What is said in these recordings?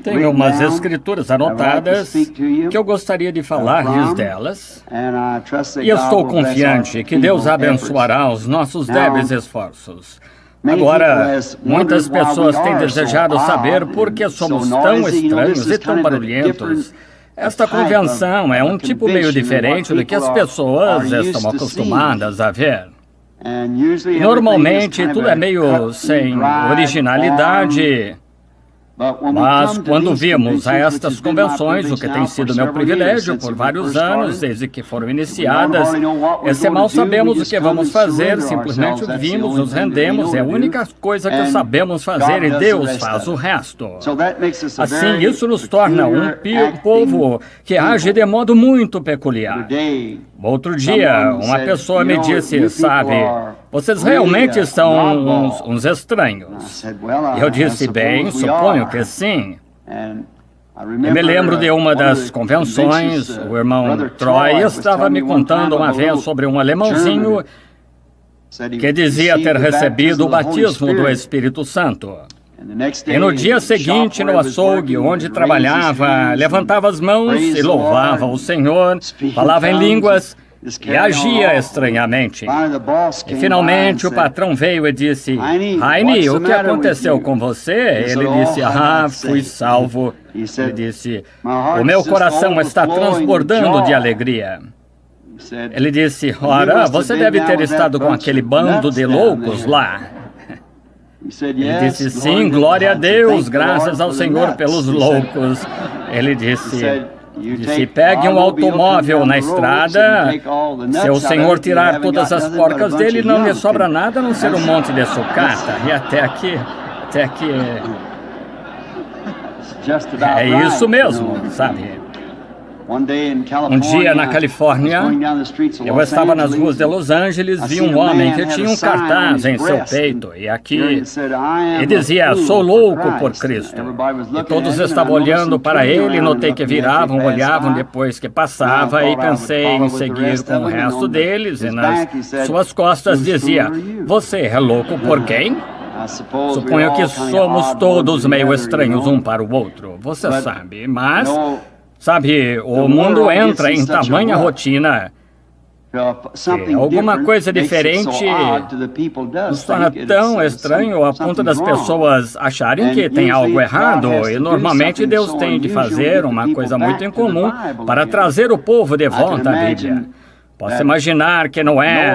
Tenho umas escrituras anotadas que eu gostaria de falar-lhes delas, e eu estou confiante que Deus abençoará os nossos débeis esforços. Agora, muitas pessoas têm desejado saber por que somos tão estranhos e tão barulhentos. Esta convenção é um tipo meio diferente do que as pessoas estão acostumadas a ver. Normalmente, tudo é meio sem originalidade. Mas quando vimos a estas convenções, o que tem sido meu privilégio por vários anos, desde que foram iniciadas, mal sabemos o que vamos fazer, simplesmente vimos, nos rendemos, é a única coisa que sabemos fazer e Deus faz o resto. Assim, isso nos torna um povo que age de modo muito peculiar. Outro dia, uma pessoa me disse, sabe, vocês realmente são uns estranhos. Eu disse, bem, suponho que sim. Eu me lembro de uma das convenções, o irmão Troy estava me contando uma vez sobre um alemãozinho que dizia ter recebido o batismo do Espírito Santo. E no dia seguinte, no açougue onde trabalhava, levantava as mãos e louvava o Senhor, falava em línguas e agia estranhamente. E finalmente o patrão veio e disse, Heine, o que aconteceu com você? Ele disse, fui salvo. Ele disse, o meu coração está transbordando de alegria. Ele disse, ora, você deve ter estado com aquele bando de loucos lá. Ele disse, sim, glória a Deus, graças ao Senhor pelos loucos. Ele disse, pegue um automóvel na estrada, se o Senhor tirar todas as porcas dele, não lhe sobra nada a não ser um monte de sucata. E até aqui é isso mesmo, sabe? Um dia na Califórnia, eu estava nas ruas de Los Angeles, vi um homem que tinha um cartaz em seu peito, e dizia, sou louco por Cristo. E todos estavam olhando para ele, notei que viravam, olhavam depois que passava, e pensei em seguir com o resto deles, e nas suas costas dizia, você é louco por quem? Suponho que somos todos meio estranhos um para o outro, você sabe, mas... Sabe, o mundo entra em tamanha rotina que alguma coisa diferente nos torna tão estranho a ponto das pessoas acharem que tem algo errado. E normalmente Deus tem de fazer uma coisa muito incomum para trazer o povo de volta à Bíblia. Posso imaginar que Noé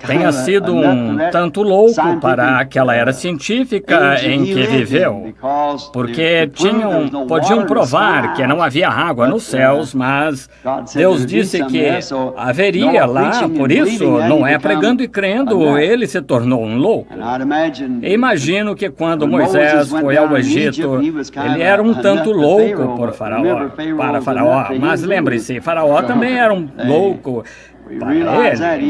tenha sido um tanto louco para aquela era científica em que viveu, porque podiam provar que não havia água nos céus, mas Deus disse que haveria lá, por isso, Noé pregando e crendo, ele se tornou um louco. E imagino que quando Moisés foi ao Egito, ele era um tanto louco para Faraó, mas lembre-se, Faraó também era um louco para ele.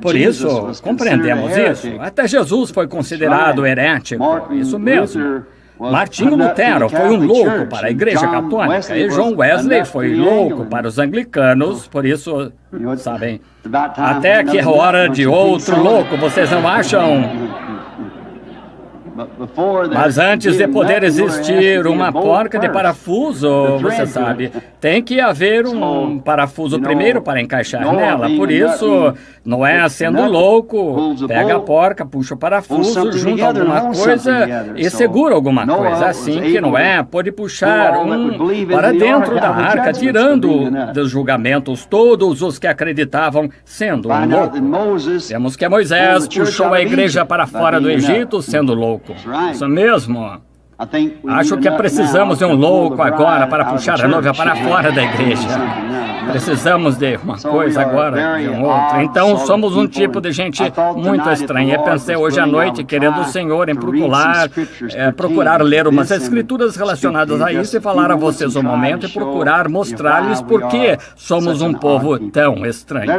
Por isso, compreendemos isso. Até Jesus foi considerado herético, isso mesmo. Martinho Lutero foi um louco para a Igreja Católica e John Wesley foi louco para os anglicanos, por isso, sabem, até que é hora de outro louco, vocês não acham? Mas antes de poder existir uma porca de parafuso, você sabe, tem que haver um parafuso primeiro para encaixar nela. Por isso, Noé, sendo louco, pega a porca, puxa o parafuso, junta alguma coisa e segura alguma coisa. Assim que Noé pôde puxar para dentro da arca, tirando dos julgamentos todos os que acreditavam sendo um louco. Vemos que Moisés puxou a igreja para fora do Egito sendo louco. Isso mesmo. Acho que precisamos de um louco agora para puxar a noiva para fora da igreja. Precisamos de uma coisa agora, de um outro. Então, somos um tipo de gente muito estranha. Eu pensei hoje à noite, querendo o Senhor, em procurar ler umas escrituras relacionadas a isso e falar a vocês um momento e procurar mostrar-lhes por que somos um povo tão estranho.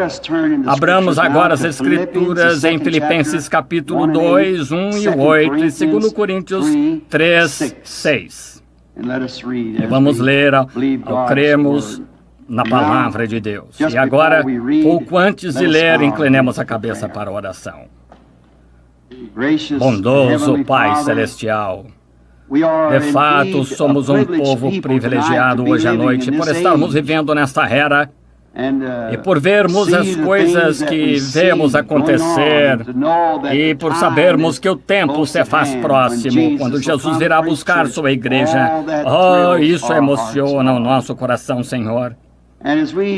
Abramos agora as escrituras em Filipenses capítulo 2, 1 e 8 e 2 Coríntios 3, 6. E vamos ler ao cremos na palavra de Deus. E agora, pouco antes de ler, inclinemos a cabeça para a oração. Bondoso Pai Celestial, De fato, somos um povo privilegiado hoje à noite por estarmos vivendo nesta era e por vermos as coisas que vemos acontecer e por sabermos que o tempo se faz próximo, quando Jesus virá buscar sua igreja. Oh, isso emociona o nosso coração, Senhor.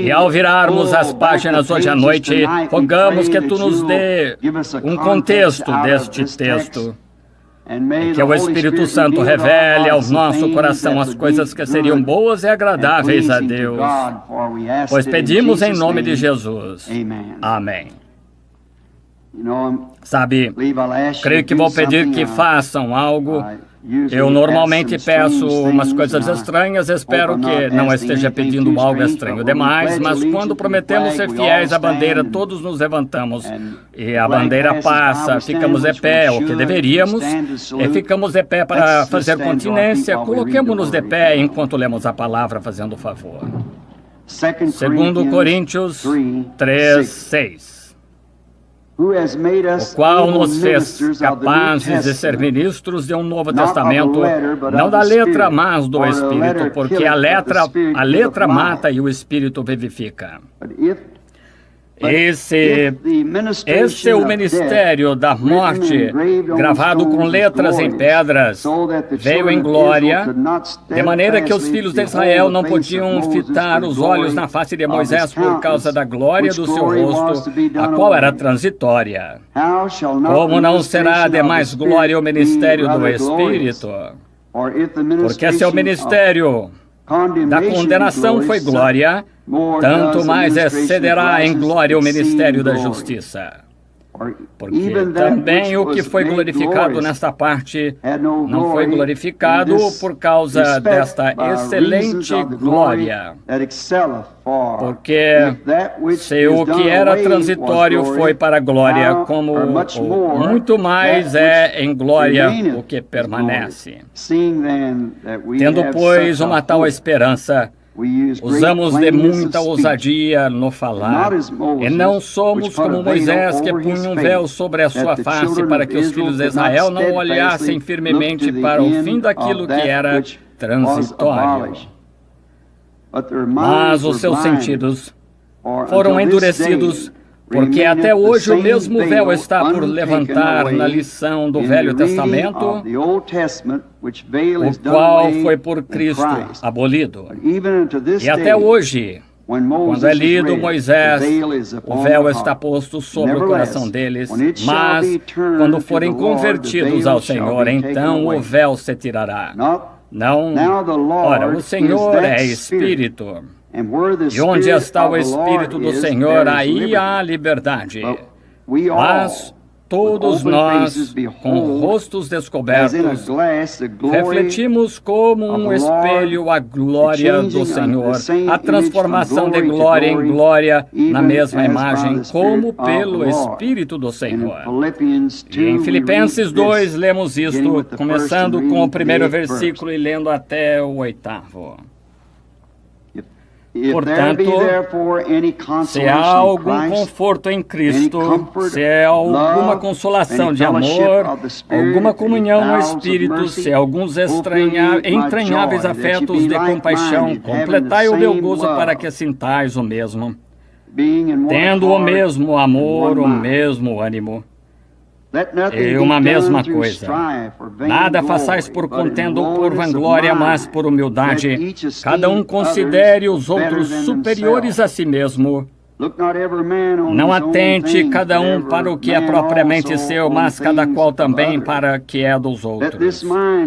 E ao virarmos as páginas hoje à noite, rogamos que Tu nos dê um contexto deste texto. E que o Espírito Santo revele ao nosso coração as coisas que seriam boas e agradáveis a Deus, pois pedimos em nome de Jesus. Amém. Sabe, creio que vou pedir que façam algo. Eu normalmente peço umas coisas estranhas, espero que não esteja pedindo algo estranho demais, mas quando prometemos ser fiéis à bandeira, todos nos levantamos e a bandeira passa, ficamos de pé, o que deveríamos, e ficamos de pé para fazer continência, coloquemos-nos de pé enquanto lemos a palavra, fazendo o favor. 2 Coríntios 3, 6. O qual nos fez capazes de ser ministros de um Novo Testamento, não da letra, mas do Espírito, porque a letra mata e o Espírito vivifica. Esse é o ministério da morte, gravado com letras em pedras, veio em glória, de maneira que os filhos de Israel não podiam fitar os olhos na face de Moisés por causa da glória do seu rosto, a qual era transitória. Como não será de mais glória o ministério do Espírito? Porque se o ministério da condenação foi glória, tanto mais excederá em glória o ministério da justiça. Porque também o que foi glorificado nesta parte não foi glorificado por causa desta excelente glória. Porque se o que era transitório foi para a glória, como muito mais é em glória o que permanece. Tendo, pois, uma tal esperança, usamos de muita ousadia no falar, e não somos como Moisés, que punha um véu sobre a sua face para que os filhos de Israel não olhassem firmemente para o fim daquilo que era transitório. Mas os seus sentidos foram endurecidos, porque até hoje o mesmo véu está por levantar na lição do Velho Testamento, o qual foi por Cristo abolido. E até hoje, quando é lido Moisés, o véu está posto sobre o coração deles, mas quando forem convertidos ao Senhor, então o véu se tirará. Não, ora, o Senhor é Espírito. E onde está o Espírito do Senhor, aí há liberdade. Mas todos nós, com rostos descobertos, refletimos como um espelho a glória do Senhor, a transformação de glória em glória na mesma imagem, como pelo Espírito do Senhor. E em Filipenses 2 lemos isto, começando com o primeiro versículo e lendo até o 8º. Portanto, se há algum conforto em Cristo, se há alguma consolação de amor, alguma comunhão no Espírito, se há alguns entranháveis afetos de compaixão, completai o meu gozo para que sintais o mesmo, tendo o mesmo amor, o mesmo ânimo, e uma mesma coisa. Nada façais por contenda ou por vanglória, mas por humildade. Cada um considere os outros superiores a si mesmo. Não atente cada um para o que é propriamente seu, mas cada qual também para o que é dos outros.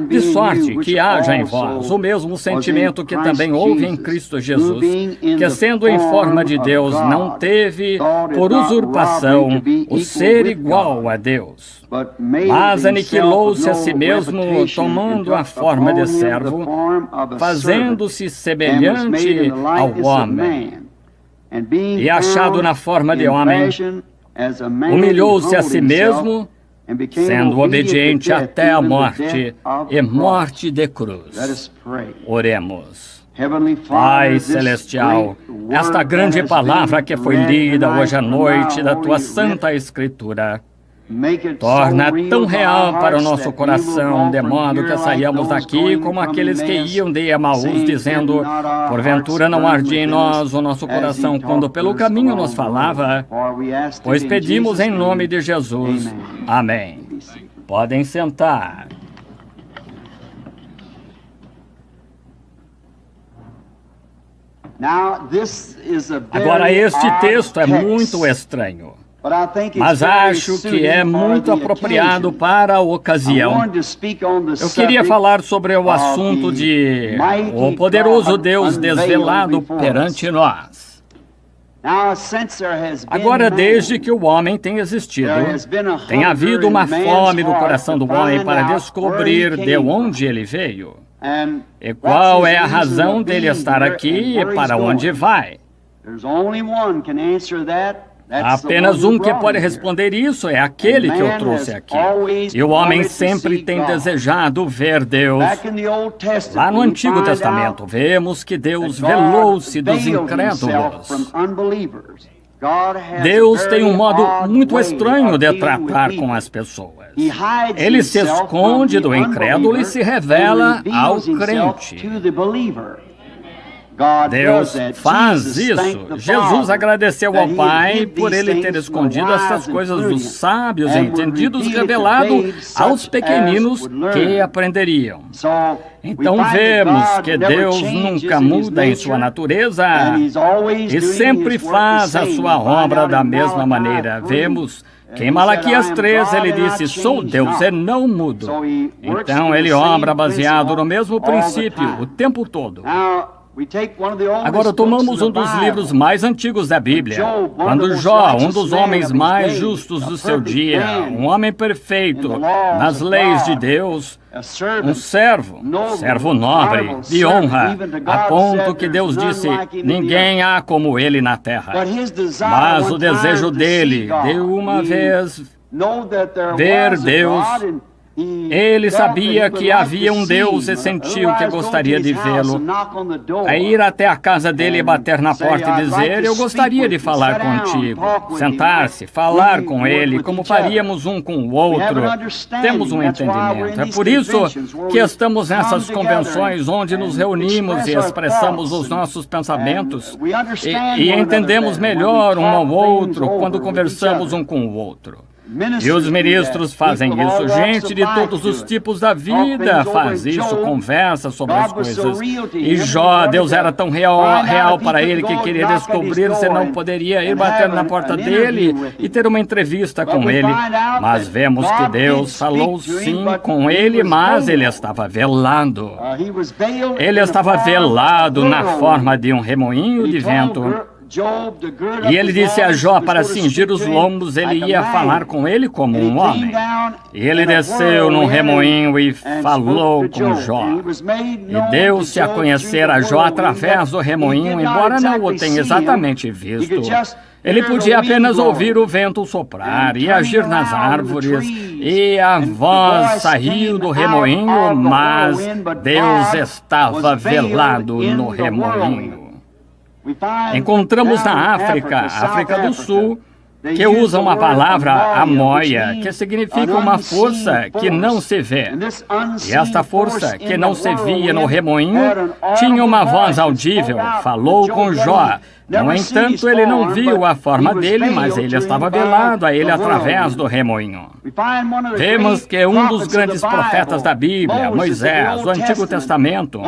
De sorte que haja em vós o mesmo sentimento que também houve em Cristo Jesus, que sendo em forma de Deus, não teve por usurpação o ser igual a Deus, mas aniquilou-se a si mesmo, tomando a forma de servo, fazendo-se semelhante ao homem. E achado na forma de homem, humilhou-se a si mesmo, sendo obediente até a morte, e morte de cruz. Oremos. Pai Celestial, esta grande palavra que foi lida hoje à noite da Tua Santa Escritura, torna tão real para o nosso coração, de modo que saíamos daqui como aqueles que iam de Emaús, dizendo, porventura não ardia em nós o nosso coração quando pelo caminho nos falava, pois pedimos em nome de Jesus. Amém. Podem sentar. Agora, este texto é muito estranho, mas acho que é muito apropriado para a ocasião. Eu queria falar sobre o assunto de o poderoso Deus desvelado perante nós. Agora, desde que o homem tem existido, tem havido uma fome no coração do homem para descobrir de onde ele veio. E qual é a razão dele estar aqui e para onde vai? Há apenas um que pode responder isso, é aquele que eu trouxe aqui. E o homem sempre tem desejado ver Deus. Lá no Antigo Testamento, vemos que Deus velou-se dos incrédulos. Deus tem um modo muito estranho de tratar com as pessoas. Ele se esconde do incrédulo e se revela ao crente. Deus faz isso. Jesus agradeceu ao Pai por ele ter escondido essas coisas dos sábios e entendidos, revelado aos pequeninos que aprenderiam. Então vemos que Deus nunca muda em sua natureza e sempre faz a sua obra da mesma maneira. Vemos que em Malaquias 3 ele disse, sou Deus e não mudo. Então ele obra baseado no mesmo princípio o tempo todo. Agora tomamos um dos livros mais antigos da Bíblia, quando Jó, um dos homens mais justos do seu dia, um homem perfeito nas leis de Deus, um servo nobre, de honra, a ponto que Deus disse, ninguém há como ele na terra. Mas o desejo dele, de uma vez ver Deus, ele sabia que havia um Deus e sentiu que gostaria de vê-lo. A ir até a casa dele e bater na porta e dizer, eu gostaria de falar contigo. Sentar-se, falar com ele, como faríamos um com o outro. Temos um entendimento. É por isso que estamos nessas convenções onde nos reunimos e expressamos os nossos pensamentos e entendemos melhor um ao outro quando conversamos um com o outro. E os ministros fazem isso, gente de todos os tipos da vida faz isso, conversa sobre as coisas. E Jó, Deus era tão real para ele que queria descobrir se não poderia ir bater na porta dele e ter uma entrevista com ele. Mas vemos que Deus falou sim com ele, mas ele estava velado. Ele estava velado na forma de um remoinho de vento. E ele disse a Jó para cingir os lombos, ele ia falar com ele como um homem. E ele desceu num remoinho e falou com Jó. E deu-se a conhecer a Jó através do remoinho, embora não o tenha exatamente visto. Ele podia apenas ouvir o vento soprar e agir nas árvores, e a voz saiu do remoinho, mas Deus estava velado no remoinho. Encontramos na África do Sul, que usa uma palavra amoia, que significa uma força que não se vê. E esta força que não se via no remoinho tinha uma voz audível, falou com Jó. No entanto, ele não viu a forma dele, mas ele estava velado a ele através do remoinho. Vemos que um dos grandes profetas da Bíblia, Moisés, do Antigo Testamento,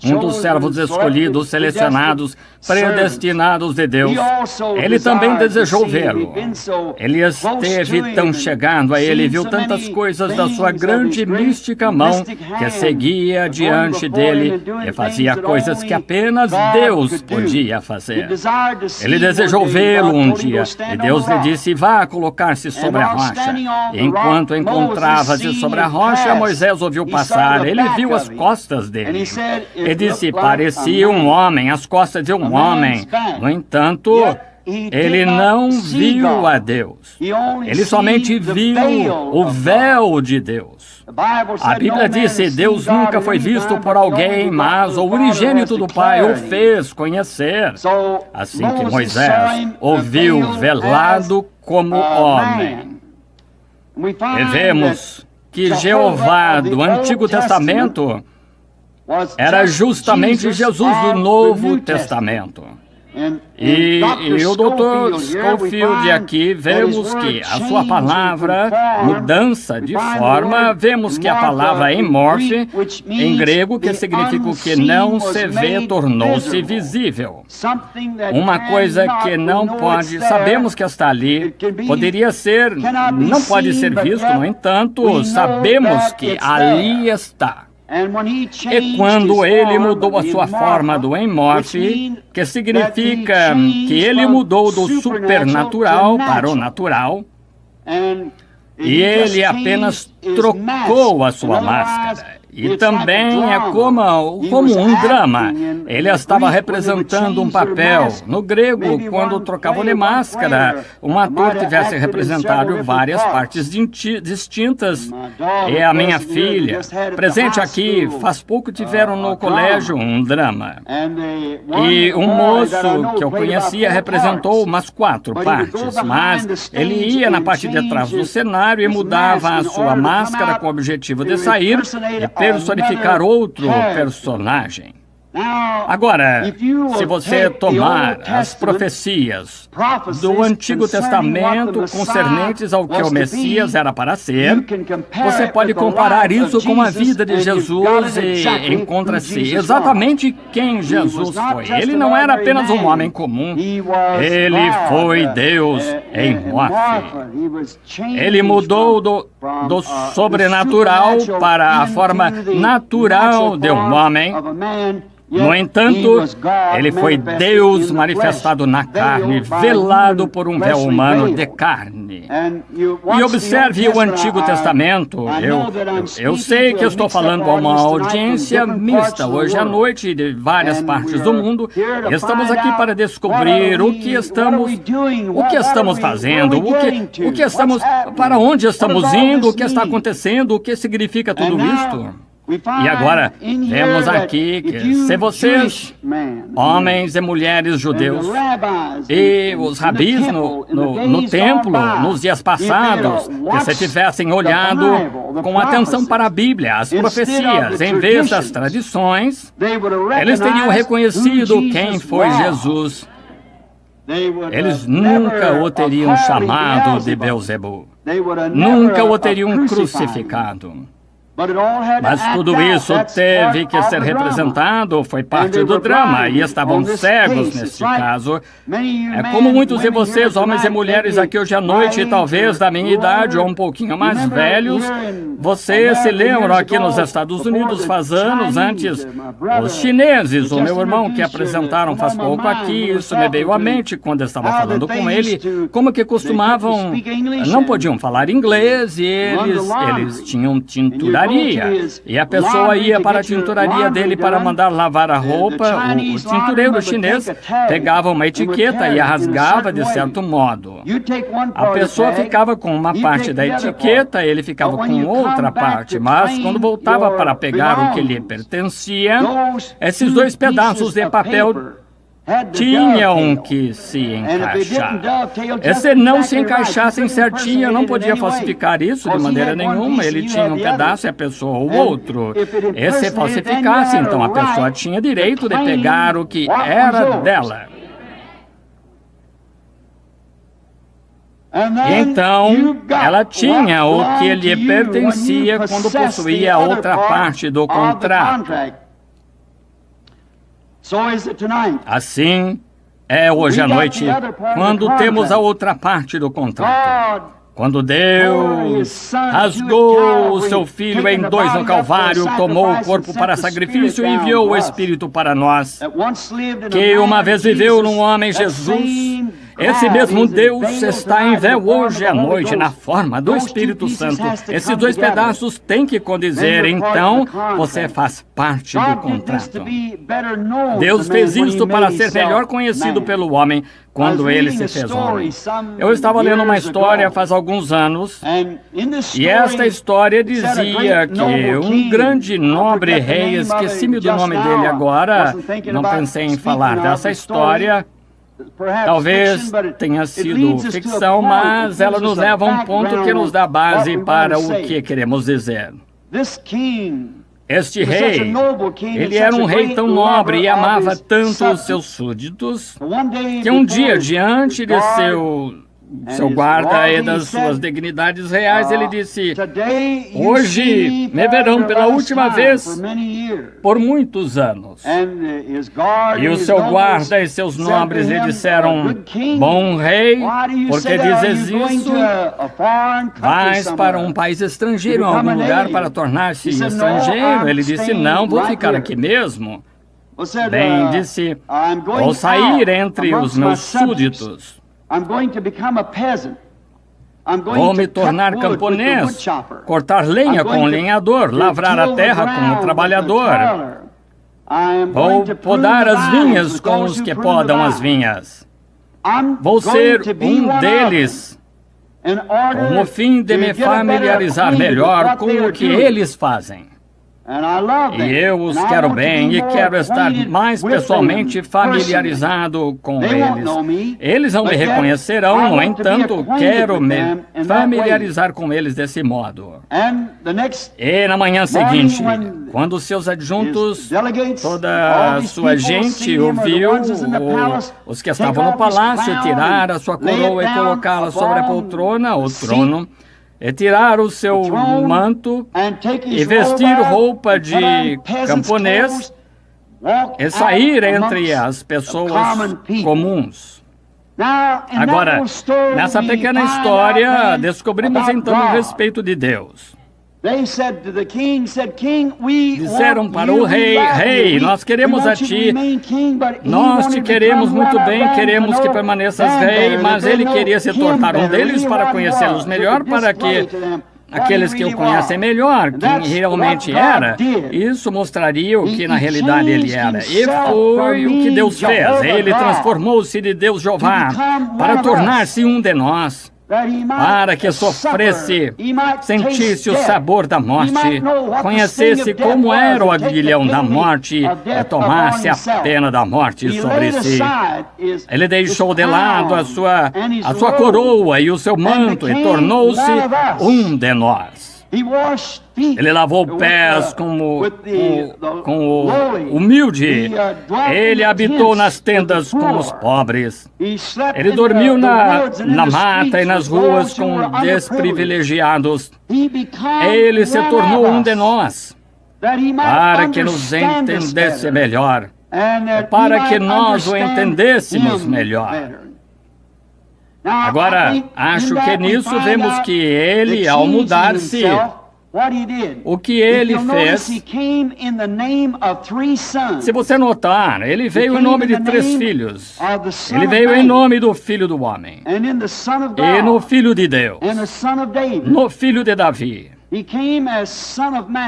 um dos servos escolhidos, selecionados, predestinados de Deus, ele também desejou vê-lo. Ele esteve tão chegando a ele e viu tantas coisas da sua grande mística mão que seguia diante dele e fazia coisas que apenas Deus podia fazer. Ele desejou vê-lo um dia, e Deus lhe disse, vá colocar-se sobre a rocha. E enquanto encontrava-se sobre a rocha, Moisés ouviu passar, ele viu as costas dele. E disse, parecia um homem, as costas de um homem. No entanto, ele não viu a Deus. Ele somente viu o véu de Deus. A Bíblia disse, Deus nunca foi visto por alguém, mas o unigênito do Pai o fez conhecer. Assim que Moisés o viu velado como homem. E vemos que Jeová do Antigo Testamento era justamente Jesus do Novo Testamento. E o Dr. Scofield aqui, vemos que a sua palavra, mudança de forma, vemos que a palavra emorfe, em grego, que significa o que não se vê, tornou-se visível. Uma coisa que não pode, sabemos que está ali, poderia ser, não pode ser visto, no entanto, sabemos que ali está. E quando ele mudou a sua forma do emorfe, que significa que ele mudou do supernatural para o natural, e ele apenas trocou a sua máscara. E também é como um drama. Ele estava representando um papel. No grego, quando trocavam de máscara, um ator tivesse representado várias partes distintas. E a minha filha, presente aqui, faz pouco tiveram no colégio um drama. E um moço que eu conhecia representou umas 4 partes, mas ele ia na parte de trás do cenário e mudava a sua máscara com o objetivo de sair e personificar outro personagem. Agora, se você tomar as profecias do Antigo Testamento concernentes ao que o Messias era para ser, você pode comparar isso com a vida de Jesus e encontra-se exatamente quem Jesus foi. Ele não era apenas um homem comum, ele foi Deus em morfe. Ele mudou do sobrenatural para a forma natural de um homem. No entanto, ele foi Deus manifestado na carne, velado por um véu humano de carne. E observe o Antigo Testamento. Eu sei que estou falando a uma audiência mista hoje à noite de várias partes do mundo. Estamos aqui para descobrir o que estamos fazendo, para onde estamos indo, o que está acontecendo, o que significa tudo isto. E agora, vemos aqui que se vocês, homens e mulheres judeus, e os rabis no templo, nos dias passados, que se tivessem olhado com atenção para a Bíblia, as profecias, em vez das tradições, eles teriam reconhecido quem foi Jesus. Eles nunca o teriam chamado de Beelzebul, nunca o teriam crucificado. Mas tudo isso teve que ser representado, foi parte do drama, e estavam cegos neste caso. É como muitos de vocês, homens e mulheres aqui hoje à noite, talvez da minha idade ou um pouquinho mais velhos, vocês se lembram aqui nos Estados Unidos faz anos antes, os chineses, o meu irmão que apresentaram faz pouco aqui, isso me veio à mente quando eu estava falando com ele, como que costumavam, não podiam falar inglês e eles tinham tinturaria. E a pessoa ia para a tinturaria dele para mandar lavar a roupa. O tintureiro chinês pegava uma etiqueta e a rasgava de certo modo. A pessoa ficava com uma parte da etiqueta, ele ficava com outra parte, mas quando voltava para pegar o que lhe pertencia, esses 2 pedaços de papel tinham que se encaixar. E se não se encaixassem certinho, não podia falsificar isso de maneira nenhuma. Ele tinha um pedaço e a pessoa o outro. E se falsificasse, então a pessoa tinha direito de pegar o que era dela. Então, ela tinha o que lhe pertencia quando possuía a outra parte do contrato. Assim é hoje à noite, quando temos a outra parte do contrato. Quando Deus rasgou o seu Filho em 2 no Calvário, tomou o corpo para sacrifício e enviou o Espírito para nós, que uma vez viveu num homem Jesus. Esse mesmo Deus está em véu hoje à noite, na forma do Espírito Santo. Esses 2 pedaços têm que condizer, então você faz parte do contrato. Deus fez isto para ser melhor conhecido pelo homem quando ele se fez homem. Eu estava lendo uma história faz alguns anos, e esta história dizia que um grande nobre rei, esqueci-me do nome dele agora, não pensei em falar dessa história, Talvez tenha sido ficção, mas ela nos leva a um ponto que nos dá base para o que queremos dizer. Este rei, ele era um rei tão nobre e amava tanto os seus súditos, que um dia, diante de seu guarda e das suas dignidades reais, ele disse: hoje me verão pela última vez por muitos anos. E o seu guarda e seus nobres lhe disseram: bom rei, por que dizes isso? Vais para um país estrangeiro, em algum lugar, para tornar-se estrangeiro? Ele disse: não, vou ficar aqui mesmo. Bem, disse: vou sair entre os meus súditos. Vou me tornar camponês, cortar lenha com o lenhador, lavrar a terra com o trabalhador. Vou podar as vinhas com os que podam as vinhas. Vou ser um deles, com o fim de me familiarizar melhor com o que eles fazem. E eu os quero bem e quero estar mais pessoalmente familiarizado com eles. Eles não me reconhecerão, no entanto, quero me familiarizar com eles desse modo. E na manhã seguinte, quando seus adjuntos, toda a sua gente ouviu os que estavam no palácio tirar a sua coroa e colocá-la sobre a poltrona ou trono, e tirar o seu manto e vestir roupa de camponês e sair entre as pessoas comuns. Agora, nessa pequena história, descobrimos então o respeito de Deus. Disseram para o rei: rei, nós queremos a ti, nós te queremos muito bem, queremos que permaneças rei, mas ele queria se tornar um deles para conhecê-los melhor, para que aqueles que o conhecem melhor, quem realmente era, isso mostraria o que na realidade ele era. E foi o que Deus fez. Ele transformou-se de Deus Jeová para tornar-se um de nós, para que sofresse, sentisse o sabor da morte, conhecesse como era o aguilhão da morte e tomasse a pena da morte sobre si. Ele deixou de lado a sua coroa e o seu manto e tornou-se um de nós. Ele lavou pés com o humilde. Ele habitou nas tendas com os pobres. Ele dormiu na mata e nas ruas com desprivilegiados. Ele se tornou um de nós, para que nos entendesse melhor, para que nós o entendêssemos melhor. Agora, acho que nisso vemos que ele, ao mudar-se, o que ele fez, se você notar, ele veio em nome de 3 filhos. Ele veio em nome do Filho do Homem, e no Filho de Deus, no Filho de Davi.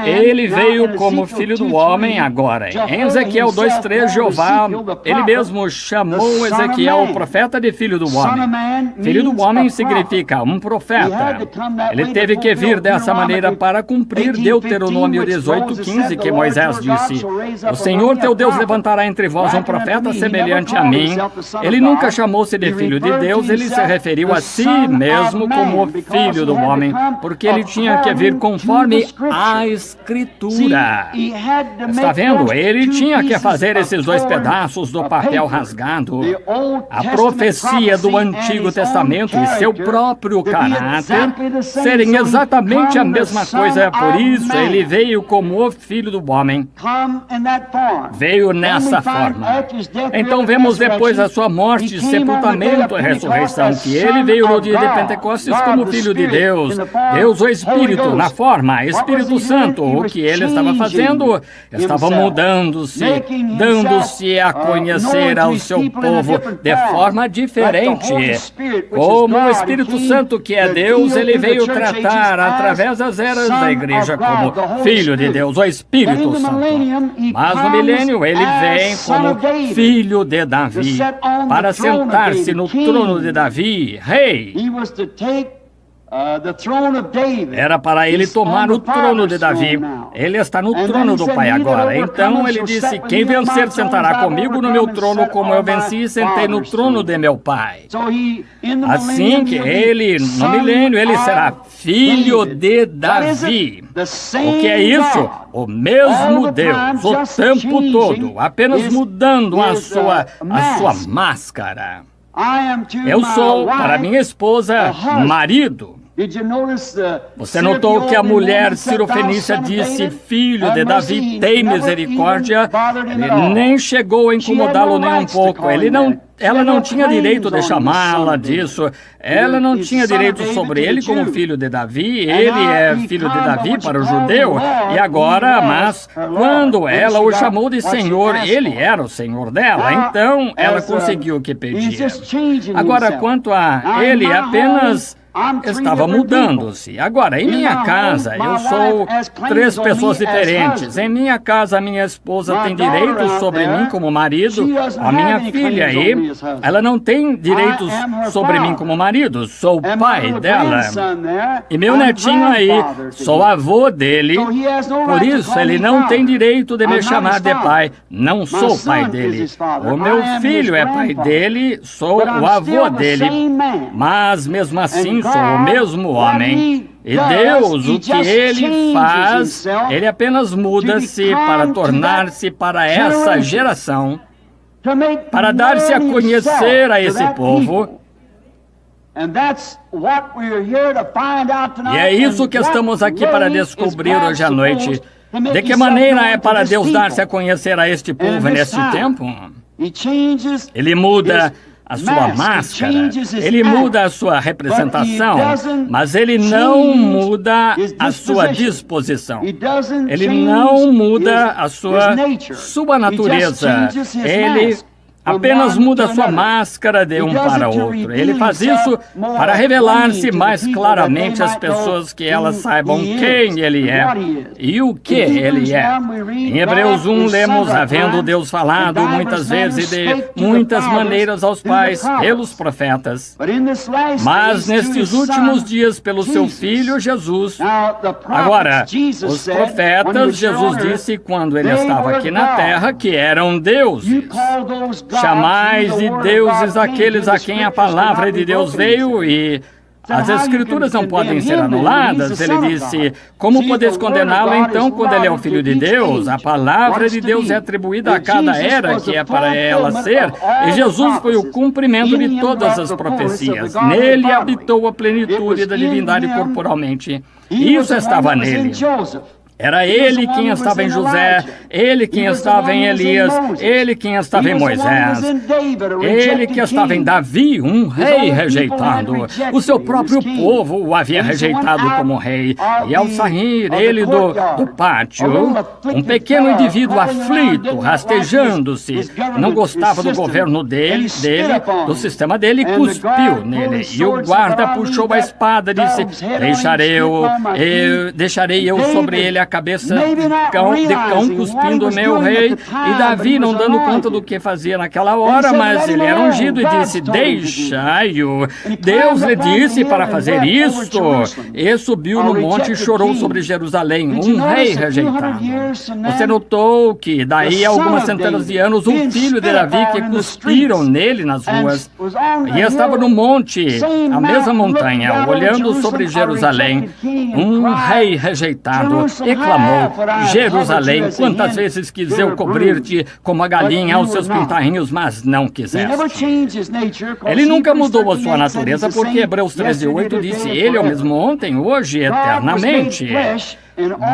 Ele veio como Filho do Homem agora. Em Ezequiel 2:3, Jeová, ele mesmo chamou Ezequiel o profeta de Filho do Homem. Filho do Homem significa um profeta. Ele teve que vir dessa maneira para cumprir Deuteronômio 18:15, que Moisés disse: o Senhor teu Deus levantará entre vós um profeta semelhante a mim. Ele nunca chamou-se de Filho de Deus, ele se referiu a si mesmo como Filho do Homem, porque ele tinha que vir conforme a Escritura. Está vendo? Ele tinha que fazer esses 2 pedaços do papel rasgado. A profecia do Antigo Testamento e seu próprio caráter serem exatamente a mesma coisa. Por isso, ele veio como o Filho do Homem. Veio nessa forma. Então, vemos depois a sua morte, sepultamento e ressurreição, que ele veio no dia de Pentecostes como Filho de Deus. Deus, o Espírito, na forma, Espírito Santo. O que ele estava fazendo? Estava mudando-se, dando-se a conhecer ao seu povo de forma diferente. Como o Espírito Santo, que é Deus, ele veio tratar através das eras da igreja como Filho de Deus, o Espírito Santo. Mas no milênio ele vem como Filho de Davi, para sentar-se no trono de Davi, rei. Era para ele tomar o trono de Davi. Ele está no trono do Pai agora. Então ele disse: quem vencer sentará comigo no meu trono, como eu venci e sentei no trono de meu Pai. Assim que ele, no milênio, ele será filho de Davi. O que é isso? O mesmo Deus, o tempo todo, apenas mudando a sua máscara. Eu sou, para minha esposa, marido. Você notou que a mulher cirofenícia disse: filho de Davi, tem misericórdia? Ele nem chegou a incomodá-lo nem um pouco. Ela não tinha direito de chamá-la disso. Ela não tinha direito sobre ele como filho de Davi. Ele é filho de Davi para o judeu. E agora, mas quando ela o chamou de Senhor, ele era o Senhor dela. Então, ela conseguiu o que pedia. Agora, quanto a ele, apenas estava mudando-se. Agora, em minha casa, eu sou 3 pessoas diferentes. Em minha casa, a minha esposa tem direitos sobre mim como marido. A minha filha aí, ela não tem direitos sobre mim como marido. Sou o pai dela. E meu netinho aí, sou avô dele. Por isso, ele não tem direito de me chamar de pai. Não sou pai dele. O meu filho é pai dele, sou o avô dele. Mas, mesmo assim, sou o mesmo homem. E Deus, o que Ele faz, Ele apenas muda-se para tornar-se para essa geração, para dar-se a conhecer a esse povo. E é isso que estamos aqui para descobrir hoje à noite. De que maneira é para Deus dar-se a conhecer a este povo neste tempo? Ele muda a sua máscara, ele muda a sua representação, mas ele não muda a sua disposição. Ele não muda a sua natureza. Ele apenas muda a sua máscara de um para outro. Ele faz isso para revelar-se mais claramente às pessoas, que elas saibam quem Ele é e o que Ele é. Em Hebreus 1 lemos: havendo Deus falado muitas vezes e de muitas maneiras aos pais pelos profetas, mas nestes últimos dias pelo seu Filho Jesus. Agora, os profetas, Jesus disse quando Ele estava aqui na terra, que eram deuses. Chamais de deuses aqueles a quem a palavra de Deus veio, e as Escrituras não podem ser anuladas. Ele disse: como podeis condená-lo então, quando ele é o Filho de Deus? A palavra de Deus é atribuída a cada era que é para ela ser, e Jesus foi o cumprimento de todas as profecias. Nele habitou a plenitude da divindade corporalmente. Isso estava nele. Era ele quem estava em José, ele quem estava em Elias, ele quem estava em Moisés, ele que estava em Davi, um rei rejeitado. O seu próprio povo o havia rejeitado como rei. E ao sair ele do pátio, um pequeno indivíduo aflito, rastejando-se, não gostava do governo dele, do sistema dele, e cuspiu nele. E o guarda puxou a espada e disse: deixarei eu sobre ele a cabeça de cão cuspindo o meu rei. E Davi, não dando conta do que fazia naquela hora, mas ele era ungido, e disse: deixai-o. Deus lhe disse para fazer isto. E subiu no monte e chorou sobre Jerusalém, um rei rejeitado. Você notou que daí a algumas centenas de anos, um filho de Davi que cuspiram nele nas ruas, e estava no monte, a mesma montanha, olhando sobre Jerusalém, um rei rejeitado, e clamou: Jerusalém, quantas vezes quis eu cobrir-te como a galinha aos seus pintarrinhos, mas não quiseste. Ele nunca mudou a sua natureza, porque Hebreus 13:8 disse: ele é o mesmo ontem, hoje e eternamente.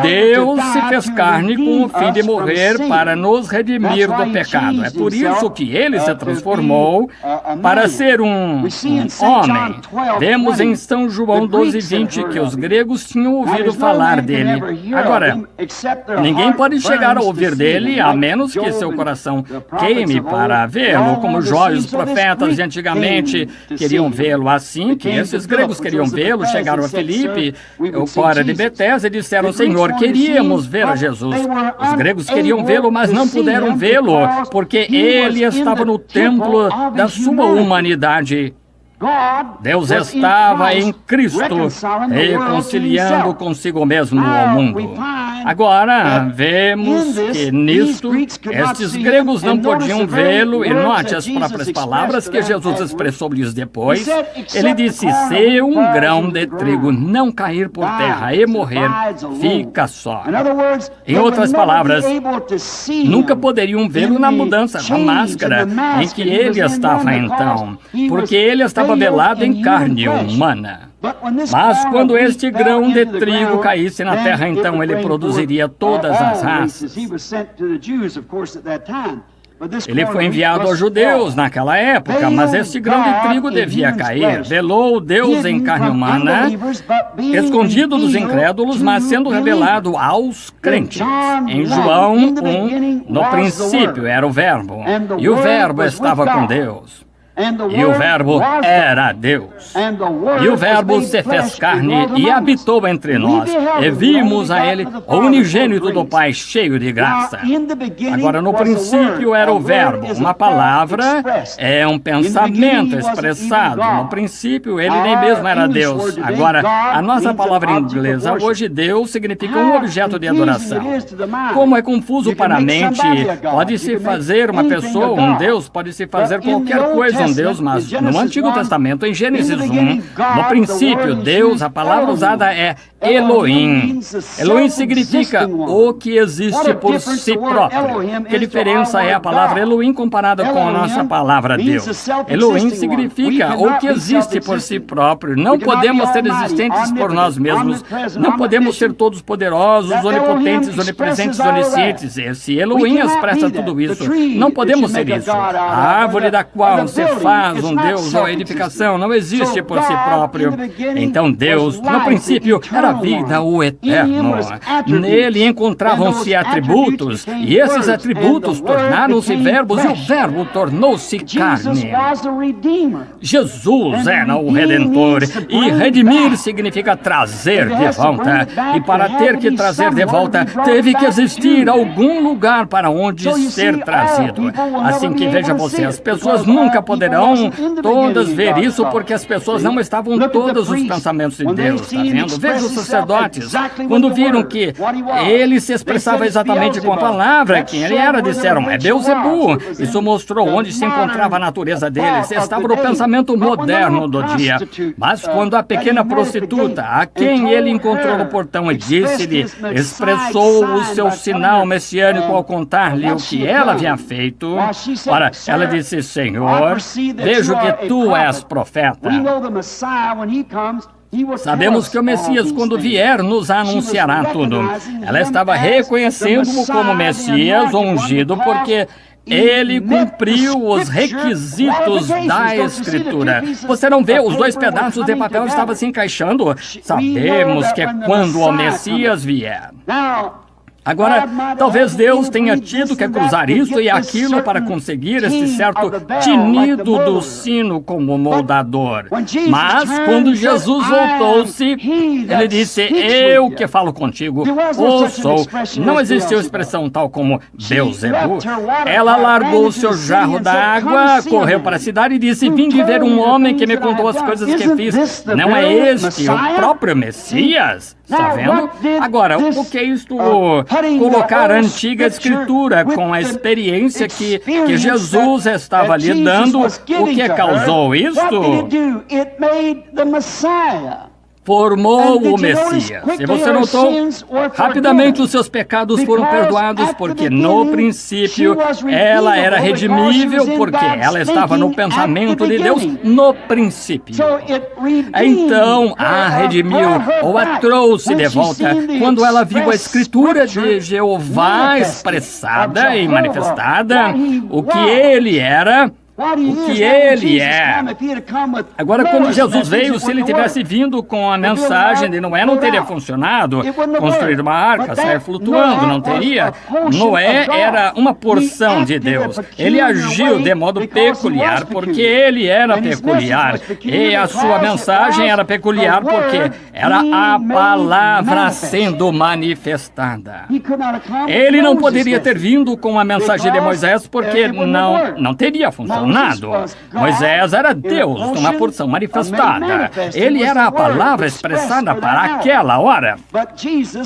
Deus se fez carne com o fim de morrer para nos redimir do pecado. É por isso que ele se transformou para ser um homem. Vemos em São João 12:20 que os gregos tinham ouvido falar dele. Agora, ninguém pode chegar a ouvir dele a menos que seu coração queime para vê-lo, como Jó e os profetas de antigamente queriam vê-lo. Assim que esses gregos queriam vê-lo, chegaram a Filipe, o fora de Betesda, e disseram: Senhor, queríamos ver a Jesus. Os gregos queriam vê-lo, mas não puderam vê-lo, porque ele estava no templo da sua humanidade. Deus estava em Cristo, reconciliando consigo mesmo ao mundo. Agora, vemos que nisto, estes gregos não podiam vê-lo, e note as próprias palavras que Jesus expressou-lhes depois. Ele disse, se um grão de trigo não cair por terra e morrer, fica só. Em outras palavras, nunca poderiam vê-lo na mudança da máscara em que ele estava então, porque ele estava velado em carne humana. Mas quando este grão de trigo caísse na terra, então ele produziria todas as raças. Ele foi enviado aos judeus naquela época, mas este grão de trigo devia cair. Velou Deus em carne humana, escondido dos incrédulos, mas sendo revelado aos crentes. Em João 1, no princípio era o Verbo, e o Verbo estava com Deus. E o Verbo era Deus. E o Verbo se fez carne e habitou entre nós. E vimos a Ele, o unigênito do Pai, cheio de graça. Agora, no princípio era o Verbo. Uma palavra é um pensamento expressado. No princípio, Ele nem mesmo era Deus. Agora, a nossa palavra inglesa hoje, Deus, significa um objeto de adoração. Como é confuso para a mente, pode-se fazer uma pessoa, um Deus, pode-se fazer qualquer coisa, Deus, mas no Antigo Testamento, em Gênesis 1, no princípio, Deus, a palavra usada é Elohim. Elohim significa o que existe por si próprio. Que diferença é a palavra Elohim comparada com a nossa palavra Deus? Elohim significa o que existe por si próprio. Não podemos ser existentes por nós mesmos. Não podemos ser todos poderosos, onipotentes, onipresentes, oniscientes. Esse Elohim expressa tudo isso. Não podemos ser isso. A árvore da qual se faz um Deus ou edificação não existe por si próprio. Então Deus, no princípio, era a vida, o eterno. Nele encontravam-se atributos, e esses atributos tornaram-se verbos, e o verbo tornou-se carne. Jesus era o Redentor, e redimir significa trazer de volta. E para ter que trazer de volta, teve que existir algum lugar para onde ser trazido. Assim que, veja você, as pessoas nunca poderão todas ver isso, porque as pessoas não estavam todos os pensamentos de Deus, está vendo? Veja os sacerdotes, quando viram que ele se expressava exatamente com a palavra, quem ele era, disseram, é Beelzebu. Isso mostrou onde se encontrava a natureza deles, estava no pensamento moderno do dia. Mas quando a pequena prostituta, a quem ele encontrou no portão e disse-lhe, expressou o seu sinal messiânico ao contar-lhe o que ela havia feito, ora, ela disse, Senhor, vejo que tu és profeta. Sabemos que o Messias, quando vier, nos anunciará tudo. Ela estava reconhecendo-o como Messias ungido, porque ele cumpriu os requisitos da Escritura. Você não vê? Os dois pedaços de papel estavam se encaixando. Sabemos que é quando o Messias vier. Agora, talvez Deus tenha tido que cruzar isso e aquilo para conseguir esse certo tinido do sino como moldador. Mas, quando Jesus voltou-se, ele disse, eu que falo contigo, ouçou. Não existiu expressão tal como Beelzebu. Ela largou o seu jarro d'água, correu para a cidade e disse, vim de ver um homem que me contou as coisas que fiz. Não é este o próprio Messias? Está vendo? Agora, o que é isto? Colocar a antiga Escritura com a experiência que Jesus estava lhe dando, o que causou isto? Formou o Messias. E você notou? Rapidamente os seus pecados foram perdoados, porque no princípio ela era redimível, porque ela estava no pensamento de Deus no princípio. Então a redimiu, ou a trouxe de volta, quando ela viu a Escritura de Jeová expressada e manifestada, o que ele era, o que ele é. Agora, quando Jesus veio, se ele tivesse vindo com a mensagem de Noé, não teria funcionado. Construir uma arca, sair flutuando, não teria. Noé era uma porção de Deus. Ele agiu de modo peculiar, porque ele era peculiar. E a sua mensagem era peculiar, porque era a palavra sendo manifestada. Ele não poderia ter vindo com a mensagem de Moisés, porque não teria funcionado. encarnado. Moisés era Deus, uma porção manifestada. Ele era a palavra expressada para aquela hora.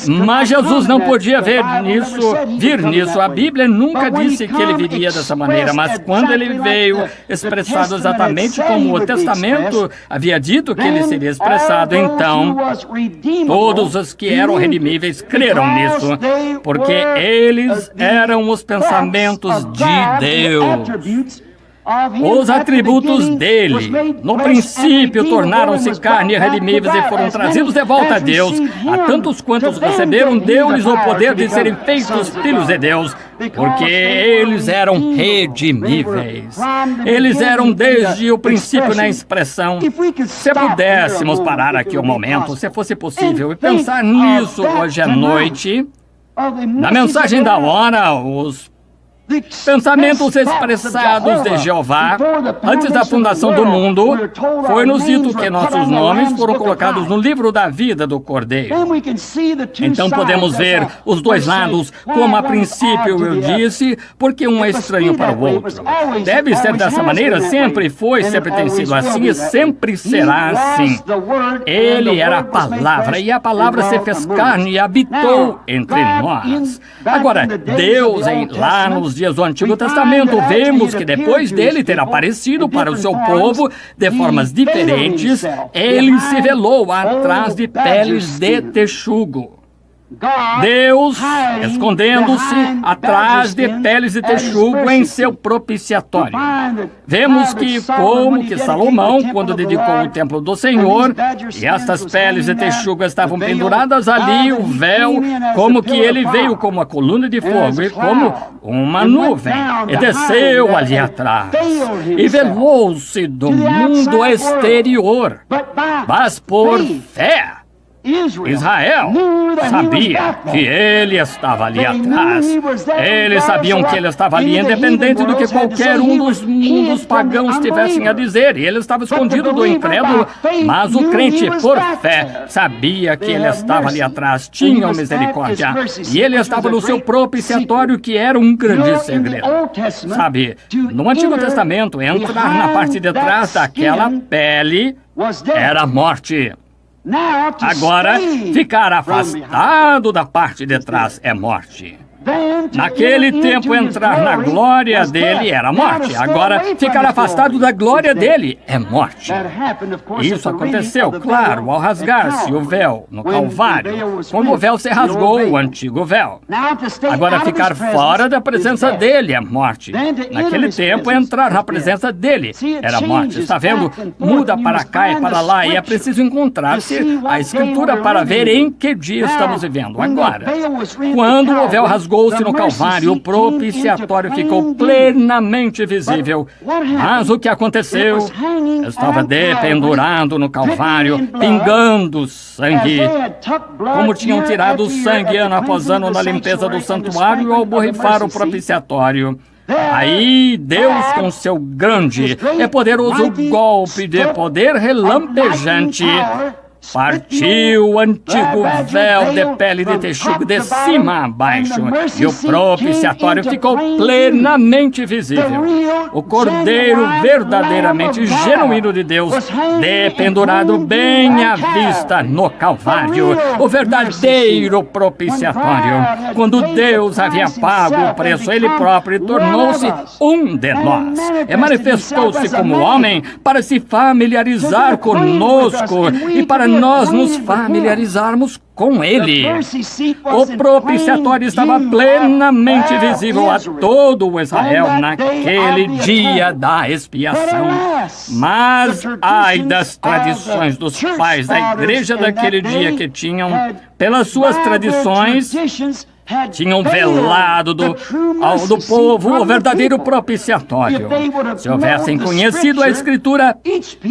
Mas Jesus não podia vir nisso. A Bíblia nunca disse que ele viria dessa maneira, mas quando ele veio expressado exatamente como o Testamento havia dito que ele seria expressado, então todos os que eram redimíveis creram nisso, porque eles eram os pensamentos de Deus. Os atributos dele, no princípio, tornaram-se carne e redimíveis e foram trazidos de volta a Deus. A tantos quantos receberam, deu-lhes o poder de serem feitos filhos de Deus, porque eles eram redimíveis. Eles eram desde o princípio na expressão. Se pudéssemos parar aqui um momento, se fosse possível, e pensar nisso hoje à noite, na mensagem da hora, os pensamentos expressados de Jeová, antes da fundação do mundo, foi-nos dito que nossos nomes foram colocados no livro da vida do Cordeiro. Então podemos ver os dois lados, como a princípio eu disse, porque um é estranho para o outro. Deve ser dessa maneira, sempre foi, sempre tem sido assim e sempre será assim. Ele era a palavra, e a palavra se fez carne e habitou entre nós. Agora, Deus, lá nos dias do Antigo Testamento, vemos que depois dele ter aparecido para o seu povo de formas diferentes, ele se velou atrás de peles de texugo. Deus escondendo-se atrás de peles de texugo em seu propiciatório. Vemos que, como que Salomão, quando dedicou o templo do Senhor, e estas peles de texugo estavam penduradas ali, o véu, como que ele veio como a coluna de fogo e como uma nuvem, e desceu ali atrás, e velou-se do mundo exterior, mas por fé. Israel sabia que ele estava ali atrás. Eles sabiam que ele estava ali, independente do que qualquer um dos pagãos tivessem a dizer. E ele estava escondido do incrédulo, mas o crente, por fé, sabia que ele estava ali atrás, tinha misericórdia. E ele estava no seu propiciatório, que era um grande segredo. Sabe, no Antigo Testamento, entrar na parte de trás daquela pele era morte. Agora, ficar afastado da parte de trás é morte. Naquele tempo, entrar na glória dele era morte. Agora, ficar afastado da glória dele é morte. Isso aconteceu, claro, ao rasgar-se o véu no Calvário, quando o véu se rasgou, o antigo véu. Agora, ficar fora da presença dele é morte. Naquele tempo, entrar na presença dele era morte. Está vendo? Muda para cá e para lá, e é preciso encontrar-se a Escritura para ver em que dia estamos vivendo. Agora, quando o véu rasgou-se no Calvário, o propiciatório ficou plenamente visível. Mas o que aconteceu? Estava dependurado no Calvário, pingando sangue. Como tinham tirado o sangue ano após ano na limpeza do santuário ao borrifar o propiciatório. Aí Deus, com seu grande e poderoso golpe de poder relampejante, partiu o antigo véu de pele de texugo de cima a baixo, e o propiciatório ficou plenamente visível. O Cordeiro verdadeiramente genuíno de Deus, dependurado bem à vista no Calvário, o verdadeiro propiciatório. Quando Deus havia pago o preço, ele próprio tornou-se um de nós, e manifestou-se como homem para se familiarizar conosco e para nós nos familiarizarmos com ele. O propiciatório estava plenamente visível a todo o Israel naquele dia da expiação. Mas, ai das tradições dos pais da igreja daquele dia, que tinham, pelas suas tradições, tinham velado do povo o verdadeiro propiciatório. Se houvessem conhecido a Escritura,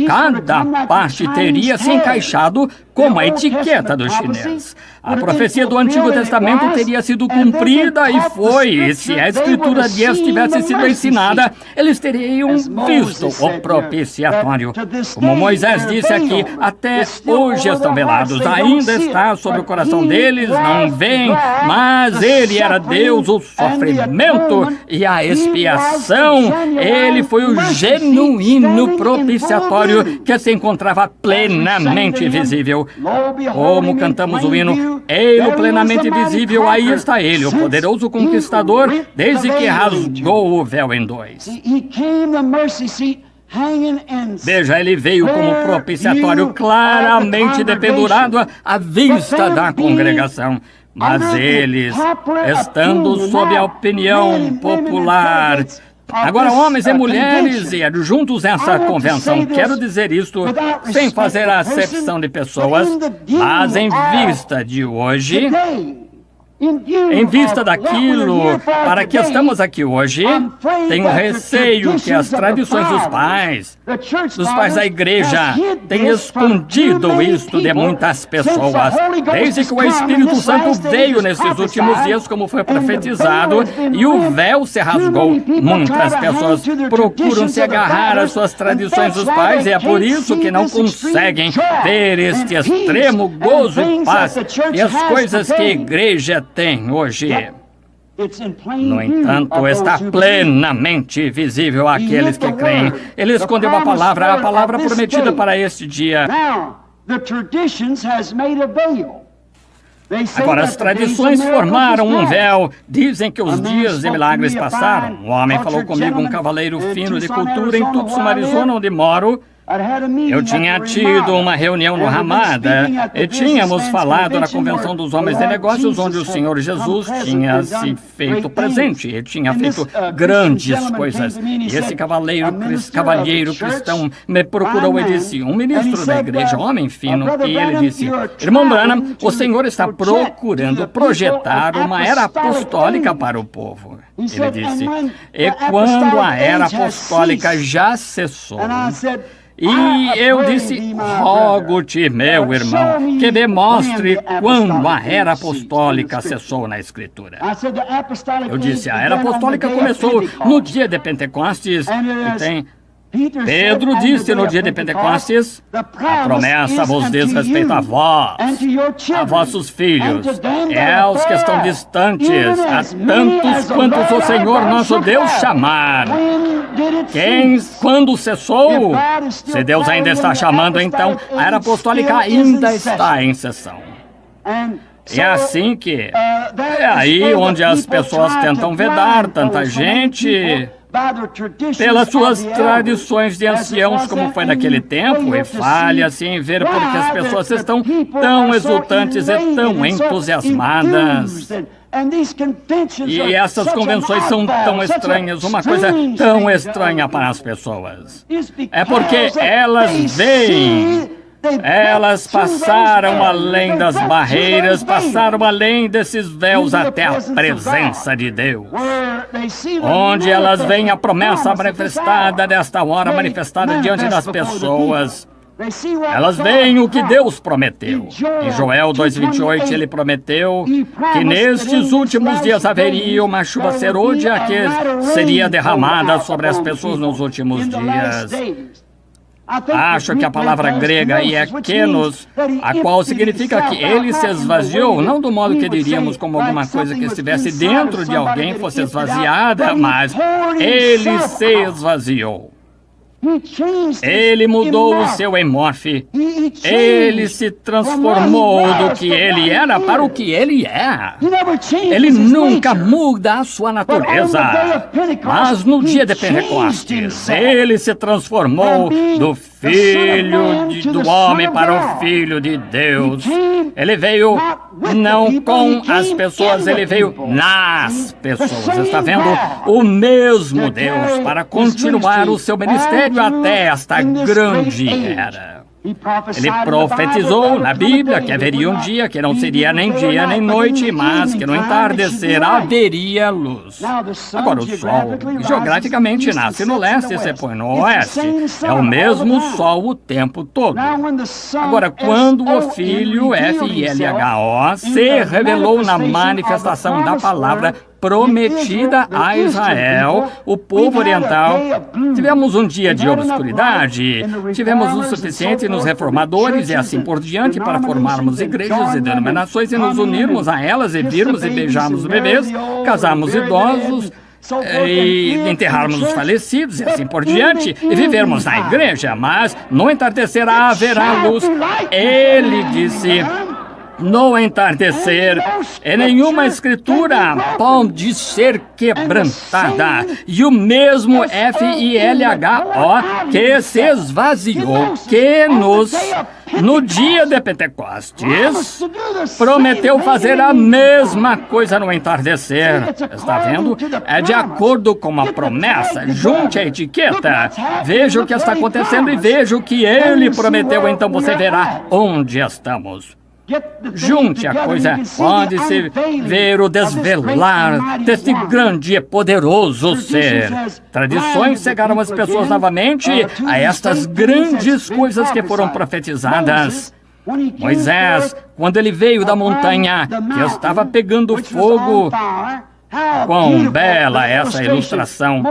cada parte teria se encaixado como a etiqueta do chinês. A profecia do Antigo Testamento teria sido cumprida e foi. E se a escritura de Deus tivesse sido ensinada, eles teriam visto o propiciatório. Como Moisés disse aqui, até hoje estão velados. Ainda está sobre o coração deles, não vem, mas ele era Deus, o sofrimento e a expiação. Ele foi o genuíno propiciatório que se encontrava plenamente visível. Como cantamos o hino, ele plenamente visível, aí está ele, o poderoso conquistador, desde que rasgou o véu em dois. Veja, ele veio como propiciatório claramente dependurado à vista da congregação. Mas eles, estando sob a opinião popular, agora, homens e mulheres, e juntos nessa convenção, quero dizer isto sem fazer a acepção de pessoas, mas em vista de hoje, em vista daquilo para que estamos aqui hoje, tenho receio que as tradições dos pais da igreja, têm escondido isto de muitas pessoas. Desde que o Espírito Santo veio nesses últimos dias, como foi profetizado, e o véu se rasgou. Muitas pessoas procuram se agarrar às suas tradições dos pais, e é por isso que não conseguem ver este extremo gozo e paz e as coisas que a igreja tem hoje. No entanto, está plenamente visível àqueles que creem. Ele escondeu a palavra prometida para este dia. Agora, as tradições formaram um véu. Dizem que os dias de milagres passaram. Um homem falou comigo, um cavaleiro fino de cultura em Tucson, Arizona, onde moro. Eu tinha tido uma reunião no Ramada e tínhamos falado na Convenção dos Homens de Negócios, onde o Senhor Jesus tinha se feito presente. Ele tinha feito grandes coisas. E esse cavalheiro cristão me procurou e disse, um ministro da igreja, homem fino, e ele disse, irmão Branham, o Senhor está procurando projetar uma era apostólica para o povo. Ele disse, e quando a era apostólica já cessou, e eu disse, rogo-te, meu irmão, que me mostre quando a era apostólica cessou na Escritura. Eu disse, a era apostólica começou no dia de Pentecostes, e tem... Pedro disse no dia de Pentecostes, a promessa vos diz respeito a vós, a vossos filhos, e aos que estão distantes, a tantos quantos o Senhor nosso Deus chamar. Quando cessou? Se Deus ainda está chamando, então a era apostólica ainda está em sessão. E é assim que, é aí onde as pessoas tentam vedar tanta gente pelas suas tradições de anciãos, como foi naquele tempo, e falha-se em ver porque as pessoas estão tão exultantes e tão entusiasmadas. E essas convenções são tão estranhas, uma coisa tão estranha para as pessoas. É porque elas veem... Elas passaram além das barreiras, passaram além desses véus até a presença de Deus, onde elas veem a promessa manifestada nesta hora, manifestada diante das pessoas. Elas veem o que Deus prometeu. Em Joel 2:28, ele prometeu que nestes últimos dias haveria uma chuva serôdia que seria derramada sobre as pessoas nos últimos dias. Acho que a palavra grega aí é kenos, a qual significa que ele se esvaziou, não do modo que diríamos como alguma coisa que estivesse dentro de alguém fosse esvaziada, mas ele se esvaziou. Ele mudou o seu emorfe. Ele se transformou do que ele era para o que ele é. Ele nunca muda a sua natureza. Mas no dia de Pentecostes, ele se transformou do Filho do homem para o Filho de Deus. Ele veio não com as pessoas, ele veio nas pessoas. Está vendo? O mesmo Deus para continuar o seu ministério até esta grande era. Ele profetizou na Bíblia que haveria um dia que não seria nem dia nem noite, mas que no entardecer haveria luz. Agora, o Sol geograficamente nasce no leste e se põe no oeste. É o mesmo Sol o tempo todo. Agora, quando o Filho FILHO se revelou na manifestação da palavra prometida a Israel, o povo oriental, tivemos um dia de obscuridade, tivemos o suficiente nos reformadores e assim por diante para formarmos igrejas e denominações e nos unirmos a elas e virmos e beijarmos bebês, casarmos idosos, e enterrarmos os falecidos e assim por diante, e vivermos na igreja, mas no entardecer haverá luz. Ele disse: no entardecer, e nenhuma escritura pode ser quebrantada. E o mesmo FILHO que se esvaziou, que no dia de Pentecostes, prometeu fazer a mesma coisa no entardecer. Está vendo? É de acordo com a promessa. Junte a etiqueta. Veja o que está acontecendo e veja o que ele prometeu. Então você verá onde estamos. Junte a coisa, pode-se ver o desvelar desse grande e poderoso ser. Tradições cegaram as pessoas novamente a estas grandes coisas que foram profetizadas. Moisés, quando ele veio da montanha, que estava pegando fogo. Quão bela essa ilustração!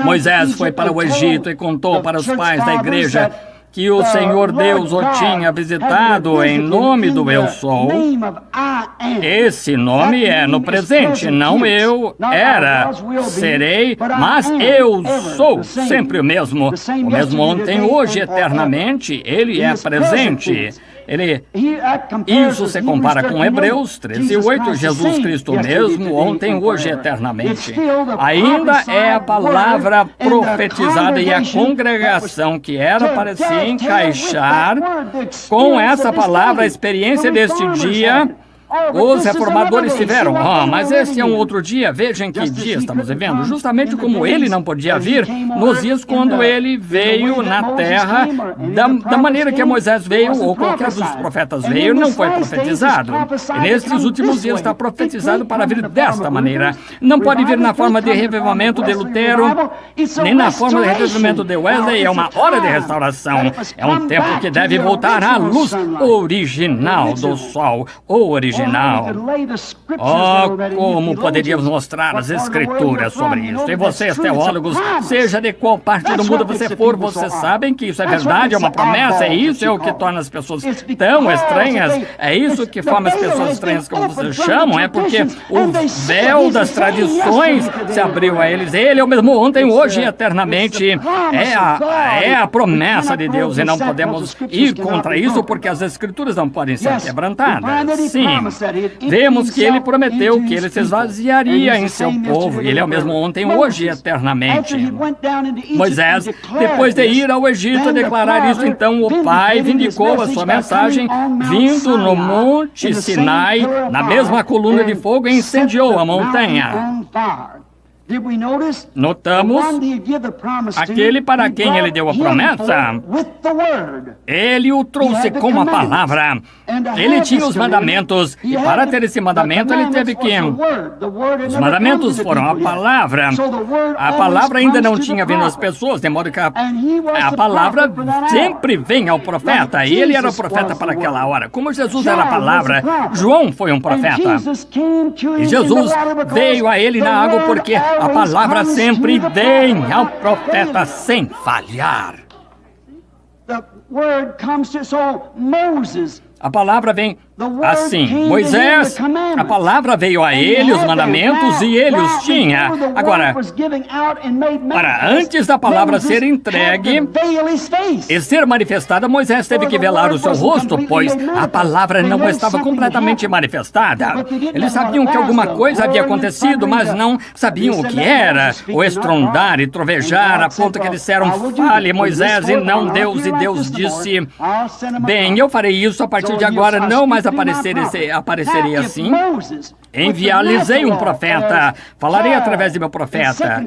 Moisés foi para o Egito e contou para os pais da igreja que o Senhor Deus o tinha visitado em nome do Eu Sou. Esse nome é no presente, não eu era, serei, mas eu sou, sempre o mesmo ontem, hoje, eternamente, ele é presente. Isso se compara com Hebreus 13:8, Jesus Cristo mesmo, ontem, hoje, eternamente. Ainda é a palavra profetizada e a congregação que era para se encaixar com essa palavra, a experiência deste dia. Os reformadores tiveram, mas esse é um outro dia, veja em que dia estamos vivendo. Justamente como ele não podia vir nos dias quando ele veio na terra, da maneira que Moisés veio, ou qualquer dos profetas veio, não foi profetizado. E nestes últimos dias está profetizado para vir desta maneira. Não pode vir na forma de revivamento de Lutero, nem na forma de revivamento de Wesley. É uma hora de restauração. É um tempo que deve voltar à luz original do sol, ou original. Como poderíamos mostrar as escrituras sobre isso? E vocês, teólogos, seja de qual parte do mundo você for, vocês sabem que isso é verdade, é uma promessa, e isso é o que torna as pessoas tão estranhas, é isso que forma as pessoas estranhas, como vocês chamam, é porque o véu das tradições se abriu a eles. Ele é o mesmo ontem, hoje e eternamente. É a promessa de Deus, e não podemos ir contra isso, porque as escrituras não podem ser quebrantadas. Sim. Vemos que ele prometeu que ele se esvaziaria em seu povo, e ele é o mesmo ontem, hoje e eternamente. Moisés, depois de ir ao Egito declarar isso, então o Pai vindicou a sua mensagem, vindo no Monte Sinai, na mesma coluna de fogo, e incendiou a montanha. Notamos aquele para quem ele deu a promessa. Ele o trouxe com a palavra. Ele tinha os mandamentos, e para ter esse mandamento ele teve que... Os mandamentos foram a palavra. A palavra ainda não tinha vindo às pessoas, de modo que a palavra sempre vem ao profeta, e ele era o profeta para aquela hora. Como Jesus era a palavra, João foi um profeta. E Jesus veio a ele na água porque a palavra sempre vem ao profeta sem falhar. A palavra vem assim. Moisés, a palavra veio a ele, os mandamentos, e ele os tinha. Agora, antes da palavra ser entregue e ser manifestada, Moisés teve que velar o seu rosto, pois a palavra não estava completamente manifestada. Eles sabiam que alguma coisa havia acontecido, mas não sabiam o que era. O estrondar e trovejar, a ponto que disseram: fale, Moisés, e não Deus. E Deus disse: bem, eu farei isso a partir de agora, não, mas aparecerei assim. Enviar-lhes-ei um profeta, falarei através de meu profeta.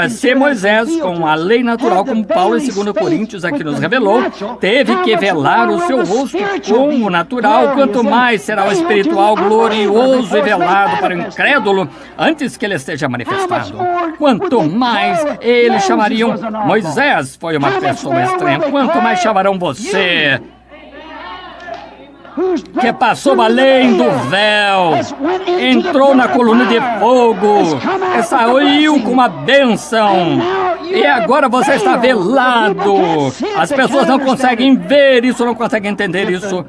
Se Moisés, com a lei natural, como Paulo em 2 Coríntios aqui nos revelou, teve que velar o seu rosto com o natural, quanto mais será o espiritual glorioso e velado para o incrédulo, antes que ele esteja manifestado. Quanto mais eles chamariam Moisés, foi uma pessoa estranha, quanto mais chamarão você, que passou além do véu, entrou na coluna de fogo, saiu com uma bênção, e agora você está velado. As pessoas não conseguem ver isso, não conseguem entender isso.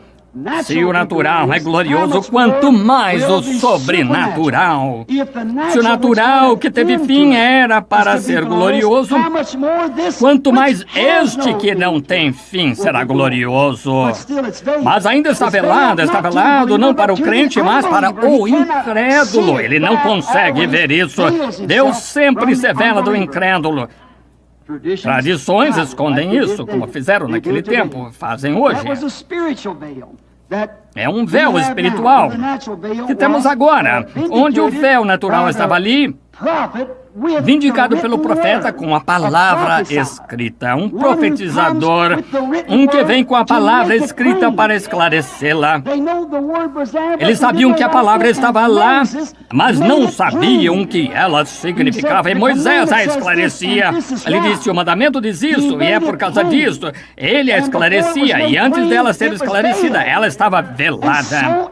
Se o natural é glorioso, quanto mais o sobrenatural. Se o natural que teve fim era para ser glorioso, quanto mais este que não tem fim será glorioso. Mas ainda está velado não para o crente, mas para o incrédulo. Ele não consegue ver isso. Deus sempre se revela do incrédulo. Tradições escondem isso, como fizeram naquele tempo, fazem hoje. É um véu espiritual que temos agora, onde o véu natural estava ali, vindicado pelo profeta com a palavra escrita, um profetizador, um que vem com a palavra escrita para esclarecê-la. Eles sabiam que a palavra estava lá, mas não sabiam o que ela significava, e Moisés a esclarecia. Ele disse, o mandamento diz isso, e é por causa disso. Ele a esclarecia, e antes dela ser esclarecida, ela estava velada.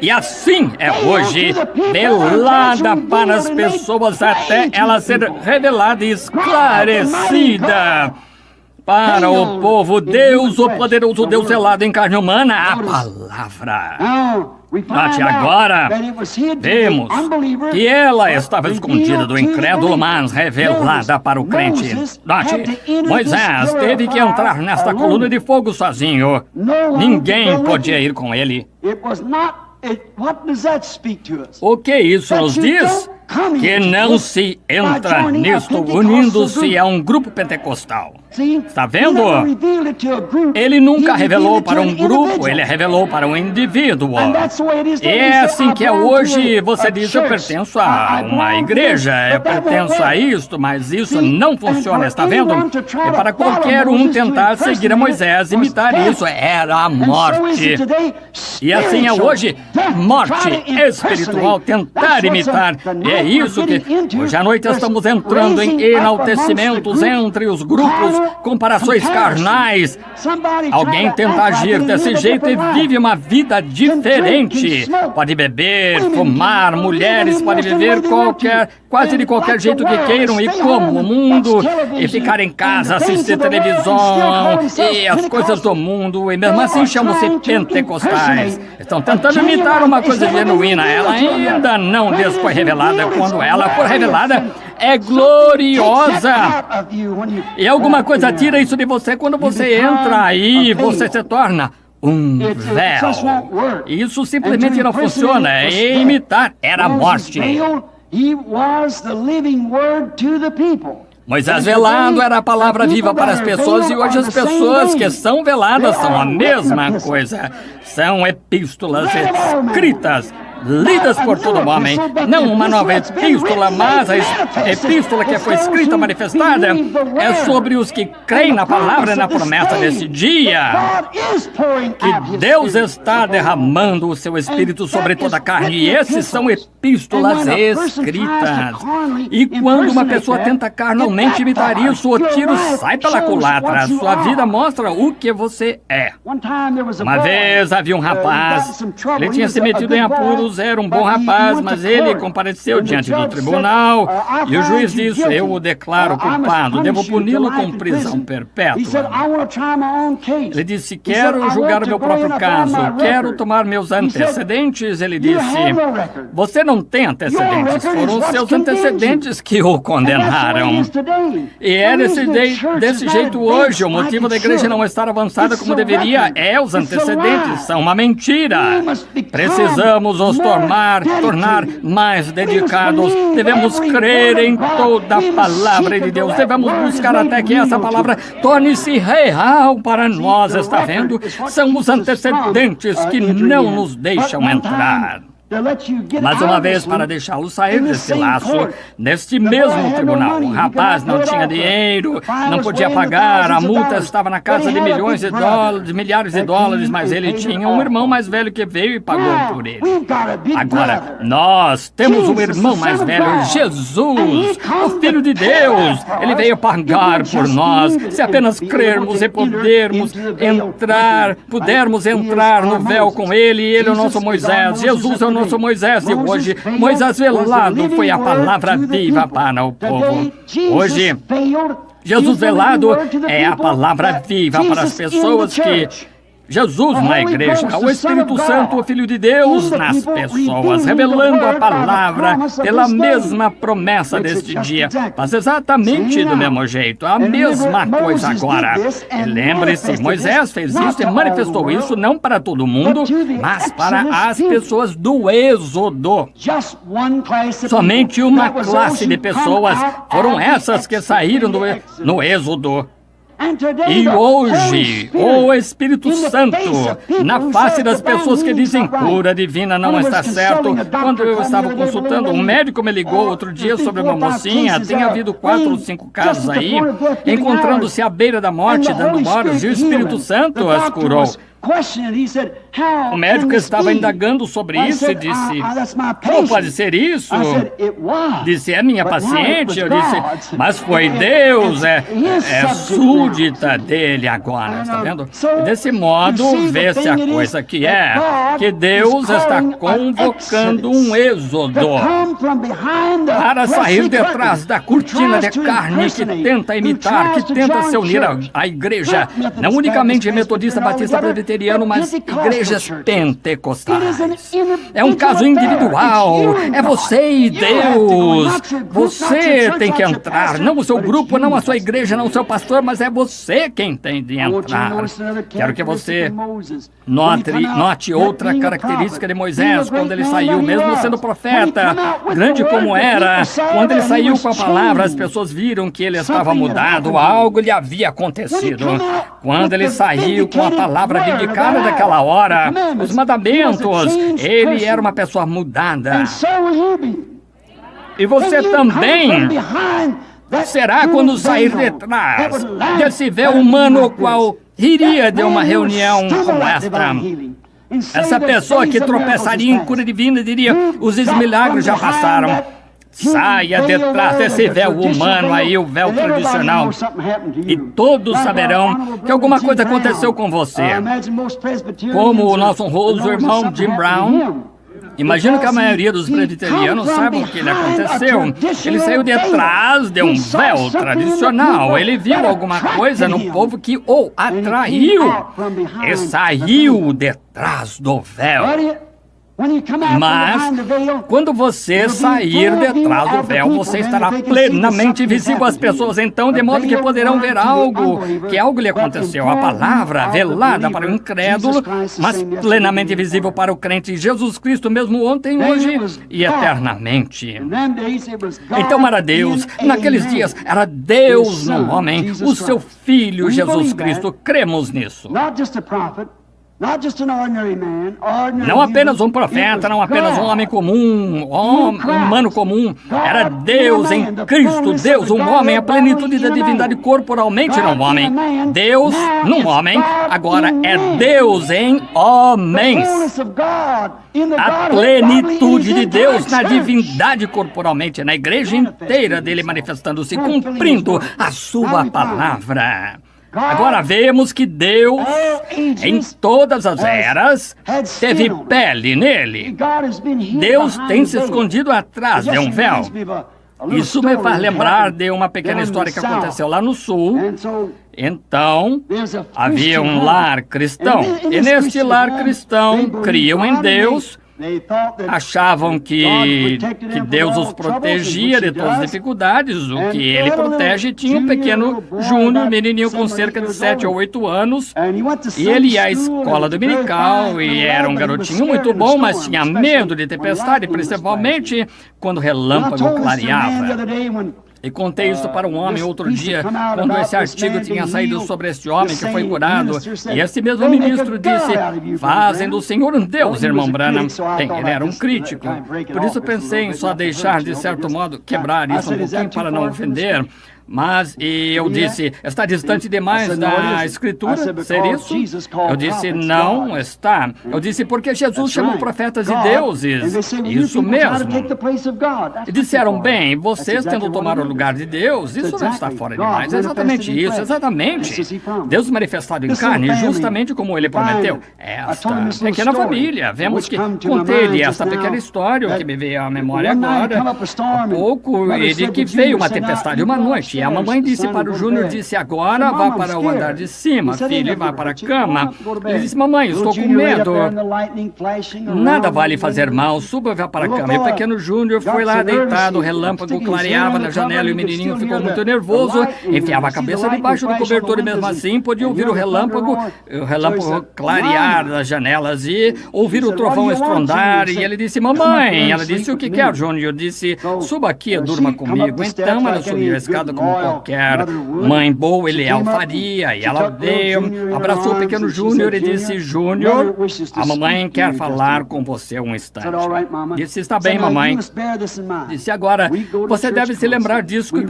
E assim é hoje, velada para as pessoas, até ela ser revelada e esclarecida para o povo. Deus, o poderoso Deus velado em carne humana, a palavra. Note agora, vemos que ela estava escondida do incrédulo, mas revelada para o crente. Note, Moisés teve que entrar nesta coluna de fogo sozinho. Ninguém podia ir com ele. O que isso nos diz? Que não se entra nisto unindo-se a um grupo pentecostal. Está vendo? Ele nunca revelou para um grupo, ele revelou para um indivíduo. E é assim que é hoje. Você diz, eu pertenço a uma igreja, eu pertenço a isto, mas isso não funciona, está vendo? E para qualquer um tentar seguir a Moisés, imitar isso, era a morte. E assim é hoje, morte espiritual, tentar imitar. E é isso que hoje à noite estamos entrando em enaltecimentos entre os grupos, comparações carnais. Alguém tenta agir desse jeito e vive uma vida diferente. Pode beber, fumar, mulheres podem viver quase de qualquer jeito que queiram e como o mundo, e ficar em casa, assistir televisão e as coisas do mundo, e mesmo assim chamam-se pentecostais. Estão tentando imitar uma coisa genuína. Ela ainda não lhes foi revelada. Quando ela for revelada, é gloriosa. E alguma coisa tira isso de você quando você entra aí, você se torna um véu. Isso simplesmente não funciona. É imitar. Era a morte. Moisés velado era a palavra viva para as pessoas, e hoje as pessoas que são veladas são a mesma coisa. São epístolas escritas, lidas por todo homem. Não uma nova epístola, mas a epístola que foi escrita, manifestada, é sobre os que creem na palavra e na promessa desse dia. Que Deus está derramando o seu Espírito sobre toda a carne, e esses são epístolas escritas. E quando uma pessoa tenta carnalmente imitar isso, o tiro sai pela culatra. Sua vida mostra o que você é. Uma vez havia um rapaz, ele tinha se metido em apuros, era um bom rapaz, mas ele compareceu diante do tribunal, e o juiz disse, eu o declaro culpado, devo puni-lo com prisão perpétua. Ele disse, quero julgar o meu próprio caso, quero tomar meus antecedentes. Ele disse, você não tem antecedentes, foram os seus antecedentes que o condenaram. E é desse jeito hoje. O motivo da igreja não estar avançada como deveria é os antecedentes, são uma mentira. Precisamos os tornar mais dedicados. Devemos crer em toda a palavra de Deus. Devemos buscar até que essa palavra torne-se real para nós. Está vendo? São os antecedentes que não nos deixam entrar. Mais uma vez, para deixá-lo sair desse laço, neste mesmo tribunal, o rapaz não tinha dinheiro, não podia pagar, a multa estava na casa de milhões de dólares, milhares de dólares, mas ele tinha um irmão mais velho que veio e pagou por ele. Agora, nós temos um irmão mais velho, Jesus, o Filho de Deus. Ele veio pagar por nós. Se apenas crermos e pudermos entrar no véu com ele, ele é o nosso Moisés, Jesus é o nosso Moisés, e hoje Moisés velado foi a palavra viva para o povo. Hoje, Jesus velado é a palavra viva para as pessoas que... Jesus na igreja, o Espírito Santo, o Filho de Deus nas pessoas, revelando a palavra pela mesma promessa deste dia. Mas exatamente do mesmo jeito, a mesma coisa agora. E lembre-se, Moisés fez isso e manifestou isso não para todo mundo, mas para as pessoas do Êxodo. Somente uma classe de pessoas foram essas que saíram no Êxodo. E hoje, o Espírito Santo, na face das pessoas que dizem cura divina não está certo. Quando eu estava consultando, um médico me ligou outro dia sobre uma mocinha, tem havido 4 ou 5 casos aí, encontrando-se à beira da morte, dando moras, e o Espírito Santo as curou. O médico estava indagando sobre isso e disse, como pode ser isso? Disse, é minha paciente? Eu disse, mas foi Deus, é súdita dele agora, está vendo? E desse modo, vê-se a coisa que Deus está convocando um êxodo para sair detrás da cortina de carne que tenta imitar, que tenta se unir à igreja, não unicamente metodista, batista, presbiteriana, mas igrejas pentecostais. É um caso individual. É você e Deus. Você tem que entrar. Não o seu grupo, não a sua igreja, não o seu pastor, mas é você quem tem de entrar. Quero que você note outra característica de Moisés quando ele saiu, mesmo sendo profeta, grande como era, quando ele saiu com a palavra, as pessoas viram que ele estava mudado, algo lhe havia acontecido. Quando ele saiu com a palavra vindicada daquela hora, os mandamentos, ele era uma pessoa mudada. E você também será quando sair de trás desse véu humano, o qual iria de uma reunião como esta. Essa pessoa que tropeçaria em cura divina diria, os milagres já passaram. Saia detrás desse véu humano aí, o véu tradicional, e todos saberão que alguma coisa aconteceu com você. Como o nosso honroso irmão Jim Brown, imagino que a maioria dos presbiterianos saibam o que lhe aconteceu. Ele saiu detrás de um véu tradicional. Ele viu alguma coisa no povo que o atraiu e saiu detrás do véu. Mas, quando você sair detrás do véu, você estará plenamente visível às pessoas, então, de modo que poderão ver que algo lhe aconteceu. A palavra velada para o incrédulo, mas plenamente visível para o crente. Jesus Cristo mesmo ontem, hoje e eternamente. Então era Deus, naqueles dias, era Deus no homem, o seu Filho Jesus Cristo. Cremos nisso. Não apenas um profeta, não apenas um homem comum, um humano comum. Era Deus em Cristo, Deus, um homem, a plenitude da divindade corporalmente num homem. Deus num homem, agora é Deus em homens. A plenitude de Deus na divindade corporalmente, na igreja inteira dele manifestando-se, cumprindo a sua palavra. Agora vemos que Deus, em todas as eras, teve pele nele. Deus tem se escondido atrás de um véu. Isso me faz lembrar de uma pequena história que aconteceu lá no sul. Então, havia um lar cristão. E neste lar cristão, criam em Deus, Achavam que Deus os protegia de todas as dificuldades, o que ele protege. Tinha um pequeno Júnior, menininho com cerca de 7 ou 8 anos, e ele ia à escola dominical e era um garotinho muito bom, mas tinha medo de tempestade, principalmente quando o relâmpago clareava. E contei isso para um homem outro dia, quando esse artigo tinha saído sobre este homem que foi curado. E esse mesmo ministro disse: fazem do Senhor um Deus, irmão Branham. Bem, ele era um crítico. Por isso pensei em só deixar, de certo modo, quebrar isso um pouquinho para não ofender. Mas eu disse: está distante demais da Escritura ser isso? Eu disse: não está. Eu disse: porque Jesus chamou profetas de deuses. Isso mesmo. E disseram: bem, vocês tendo tomar o lugar de Deus, isso não está fora demais. É exatamente isso, exatamente. Deus manifestado em carne, justamente como ele prometeu. Esta pequena família. Vemos que contei-lhe esta pequena história, o que me veio à memória agora, há pouco, e de que veio uma tempestade uma noite. E a mamãe disse para o Júnior, disse: agora vá para o andar de cima, filho, e vá para a cama. Ele disse: mamãe, estou com medo. Nada vai lhe fazer mal, suba e vá para a cama. E o pequeno Júnior foi lá deitado, o relâmpago clareava na janela e o menininho ficou muito nervoso, enfiava a cabeça debaixo do cobertor e mesmo assim podia ouvir o relâmpago clarear nas janelas e ouvir o trovão estrondar. E ele disse: mamãe, ela disse: o que quer, Júnior? Disse: suba aqui e durma comigo. Então ela subiu a escada como qualquer mãe boa e leal faria, e ela veio, abraçou o pequeno Júnior e disse: Júnior, a mamãe quer falar com você um instante. Disse: está bem, mamãe. Disse: agora, você deve se lembrar disto,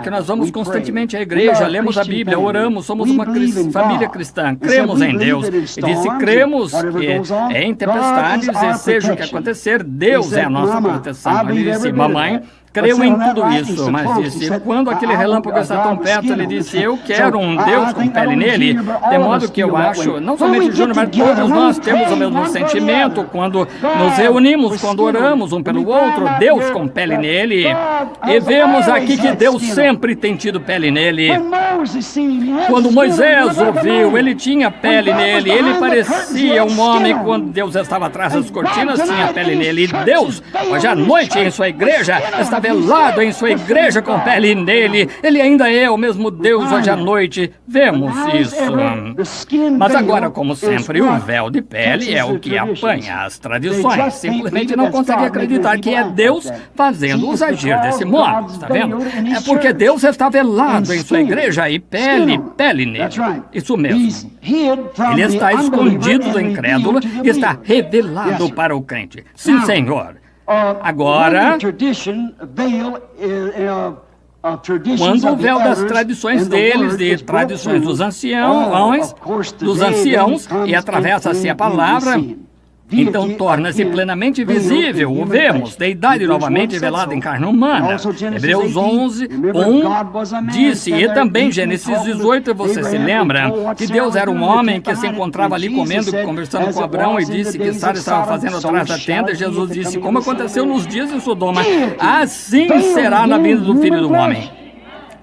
que nós vamos constantemente à igreja, lemos a Bíblia, oramos, somos uma família cristã, cremos em Deus. E disse: cremos que em tempestades, e seja o que acontecer, Deus é a nossa proteção. Ele disse: mamãe, creio em tudo isso, mas disse: quando aquele relâmpago está tão perto, ele disse: eu quero um Deus com pele nele, de modo que eu acho, não somente Júnior, mas todos nós temos o mesmo sentimento quando nos reunimos, quando oramos um pelo outro, Deus com pele nele, e vemos aqui que Deus sempre tem tido pele nele. Quando Moisés ouviu, ele tinha pele nele, ele parecia um homem quando Deus estava atrás das cortinas, tinha pele nele, e Deus, hoje à noite em sua igreja, está velado em sua igreja com pele nele. Ele ainda é o mesmo Deus hoje à noite. Vemos isso. Mas agora, como sempre, o véu de pele é o que apanha as tradições. Simplesmente não consegue acreditar que é Deus fazendo-os agir desse modo. Está vendo? É porque Deus está velado em sua igreja e pele nele. Isso mesmo. Ele está escondido do incrédulo e está revelado para o crente. Sim, Senhor. Agora, quando o véu das tradições deles, de tradições dos anciãos, e atravessa-se a palavra, então torna-se plenamente visível, o vemos, deidade novamente velada em carne humana. Hebreus 11, 1 disse, e também Gênesis 18, você se lembra, que Deus era um homem que se encontrava ali comendo, conversando com Abraão, e disse que Sara estava fazendo atrás da tenda, e Jesus disse: como aconteceu nos dias de Sodoma, assim será na vinda do Filho do Homem.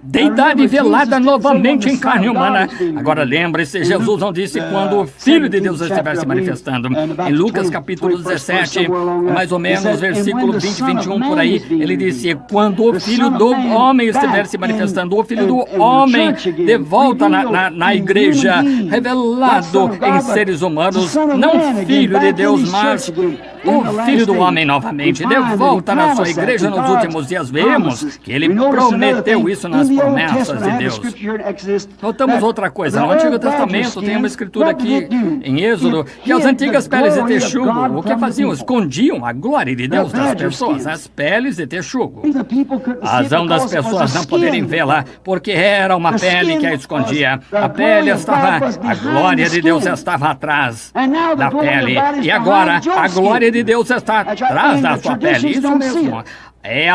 Deidade velada novamente em carne humana. Agora lembre-se, Jesus não disse quando o Filho de Deus estiver se manifestando. Em Lucas capítulo 17, mais ou menos, versículo 20 e 21 por aí, ele disse: quando o Filho do Homem estiver se manifestando, o Filho do Homem de volta na igreja, revelado em seres humanos, não Filho de Deus, mas o Filho do Homem novamente, de volta na sua igreja nos últimos dias. Vemos que ele prometeu isso nas promessas de Deus. Notamos outra coisa. No Antigo Testamento tem uma escritura aqui em Êxodo que as antigas peles de texugo, o que faziam? Escondiam a glória de Deus das pessoas, as peles de texugo. A razão das pessoas não poderem vê-la, porque era uma pele que a escondia. A pele estava, a glória de Deus estava atrás da pele. E agora, a glória de Deus está atrás da sua pele. Isso mesmo.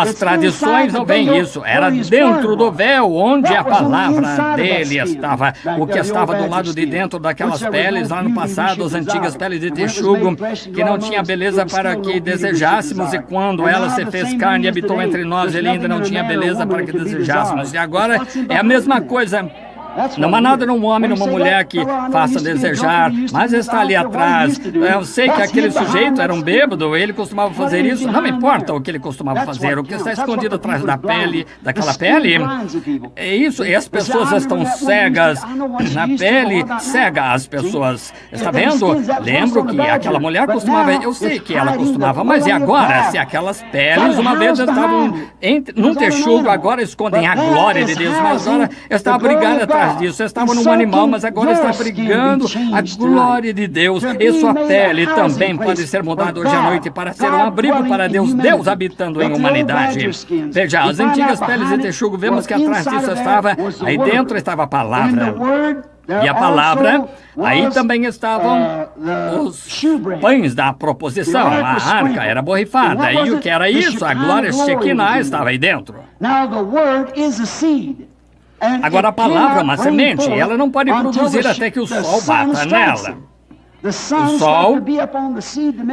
As tradições não veem isso. Era dentro do véu onde a palavra dele estava. O que estava do lado de dentro daquelas peles lá no passado, as antigas peles de texugo, que não tinha beleza para que desejássemos, e quando ela se fez carne e habitou entre nós, ele ainda não tinha beleza para que desejássemos. E agora é a mesma coisa. Não há nada num homem, numa mulher que faça desejar, mas está ali atrás. Eu sei que aquele sujeito era um bêbado, ele costumava fazer isso. Não me importa o que ele costumava fazer, o que está escondido atrás da pele, daquela pele. É isso, e as pessoas estão cegas. Na pele cega as pessoas. Está vendo? Lembro que aquela mulher costumava, eu sei que ela costumava, mas e agora? Se aquelas peles uma vez estavam num texugo, agora escondem a glória de Deus, mas agora está brigando atrás disso. Estava num animal, mas agora está brigando a glória de Deus. E sua pele também pode ser mudada hoje à noite para ser um abrigo para Deus, Deus habitando em humanidade. Veja, as antigas peles de texugo, vemos que atrás disso estava, aí dentro estava a palavra. E a palavra, aí também estavam os pães da proposição, a arca era borrifada. E o que era isso? A glória Shekinah estava aí dentro. Agora a palavra é uma semente, ela não pode produzir até que o sol bata nela. O sol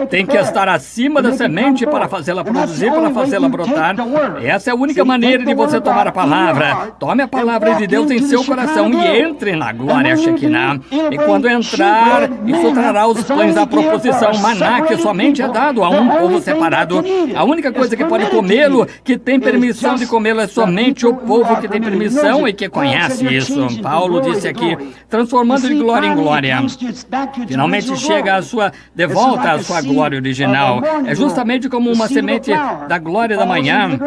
tem que estar acima da semente para fazê-la produzir, para fazê-la brotar. Essa é a única maneira de você tomar a palavra. Tome a palavra de Deus em seu coração e entre na glória Shekinah. E quando entrar, isso trará os pães da proposição, maná, que somente é dado a um povo separado. A única coisa que pode comê-lo, que tem permissão de comê-lo, é somente o povo que tem permissão e que conhece isso. Paulo disse aqui, transformando de glória em glória. Finalmente chega de volta à sua glória original. É justamente como uma semente da glória da manhã.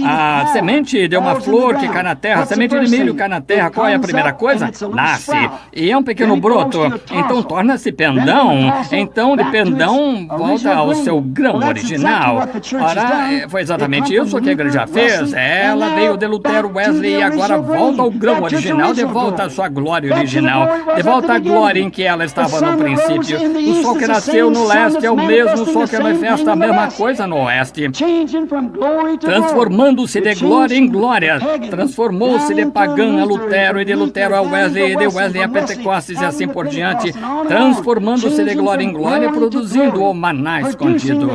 A semente de uma flor que cai na terra, a semente de milho cai na terra, qual é a primeira coisa? Nasce. E é um pequeno broto, então torna-se pendão. Então de pendão volta ao seu grão original. Ora, foi exatamente isso que a igreja fez. Ela veio de Lutero, Wesley, e agora volta ao grão original, de volta à sua glória original, de volta à glória em que ela estava no princípio. O sol que nasceu no leste é o mesmo sol que manifesta a mesma coisa no oeste. Transformando-se de glória em glória. Transformou-se de pagã a Lutero, e de Lutero a Wesley, e de Wesley a Pentecostes, e assim por diante. Transformando-se de glória em glória, produzindo o maná escondido.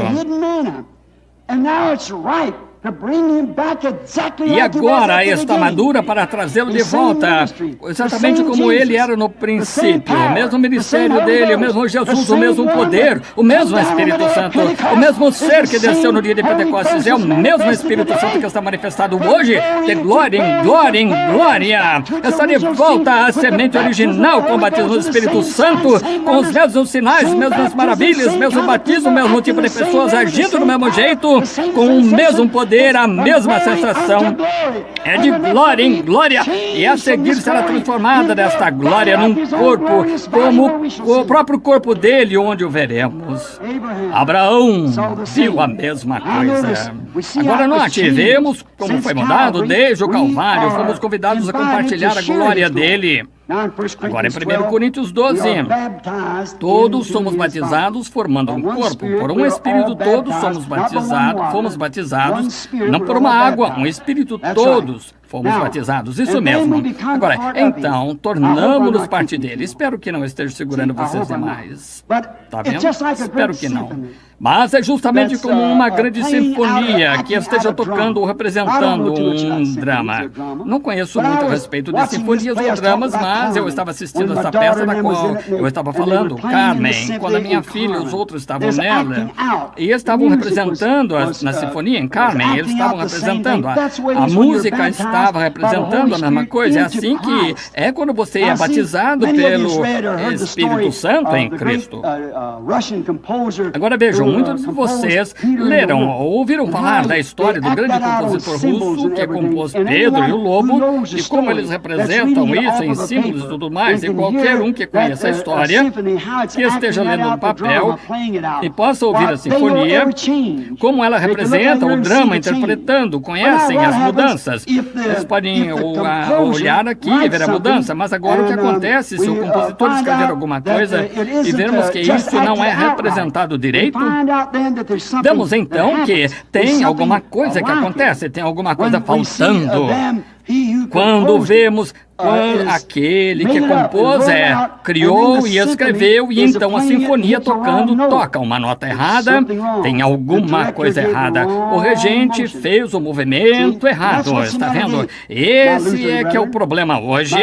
E agora está madura para trazê-lo de volta, exatamente como ele era no princípio. O mesmo ministério dele, o mesmo Jesus, o mesmo poder, o mesmo Espírito Santo, o mesmo ser que desceu no dia de Pentecostes, é o mesmo Espírito Santo que está manifestado hoje, de glória em glória em glória. Está de volta a semente original com o batismo do Espírito Santo, com os mesmos sinais, mesmas maravilhas, mesmo batismo, mesmo tipo de pessoas agindo do mesmo jeito, com o mesmo poder, a mesma sensação. É de glória em glória, e a seguir será transformada desta glória num corpo, como o próprio corpo dele, onde o veremos. Abraão viu a mesma coisa. Agora nós vemos como foi mudado desde o Calvário, fomos convidados a compartilhar a glória dele. Agora em 1 Coríntios 12, todos somos batizados formando um corpo, por um Espírito todos fomos batizados, não por uma água, um Espírito todos fomos batizados, isso mesmo. Agora, então, tornamos-nos parte dele. Espero que não esteja segurando vocês demais. Tá vendo? Espero que não. Mas é justamente como uma grande sinfonia que esteja tocando ou representando um drama. Não conheço muito a respeito de sinfonias ou dramas, mas eu estava assistindo essa peça da qual eu estava falando, Carmen, quando a minha filha e os outros estavam nela, e estavam representando na sinfonia em Carmen, eles estavam representando, a música estava representando a mesma coisa. É assim que é quando você é batizado pelo Espírito Santo em Cristo. Agora vejam, muitos de vocês leram ou ouviram falar da história do grande compositor russo que compôs Pedro e o Lobo, e como eles representam isso em símbolos e tudo mais. E qualquer um que conheça a história, que esteja lendo no papel e possa ouvir a sinfonia, como ela representa o drama, interpretando, conhecem as mudanças. Eles podem olhar aqui e ver a mudança, mas agora o que acontece se o compositor escrever alguma coisa e vermos que isso não é representado direito? Vemos então que tem alguma coisa que acontece, tem alguma coisa faltando. Quando vemos aquele que compôs criou e escreveu, e então a sinfonia tocando toca uma nota errada, tem alguma coisa errada. O regente fez o movimento errado, está vendo? Esse é que é o problema hoje.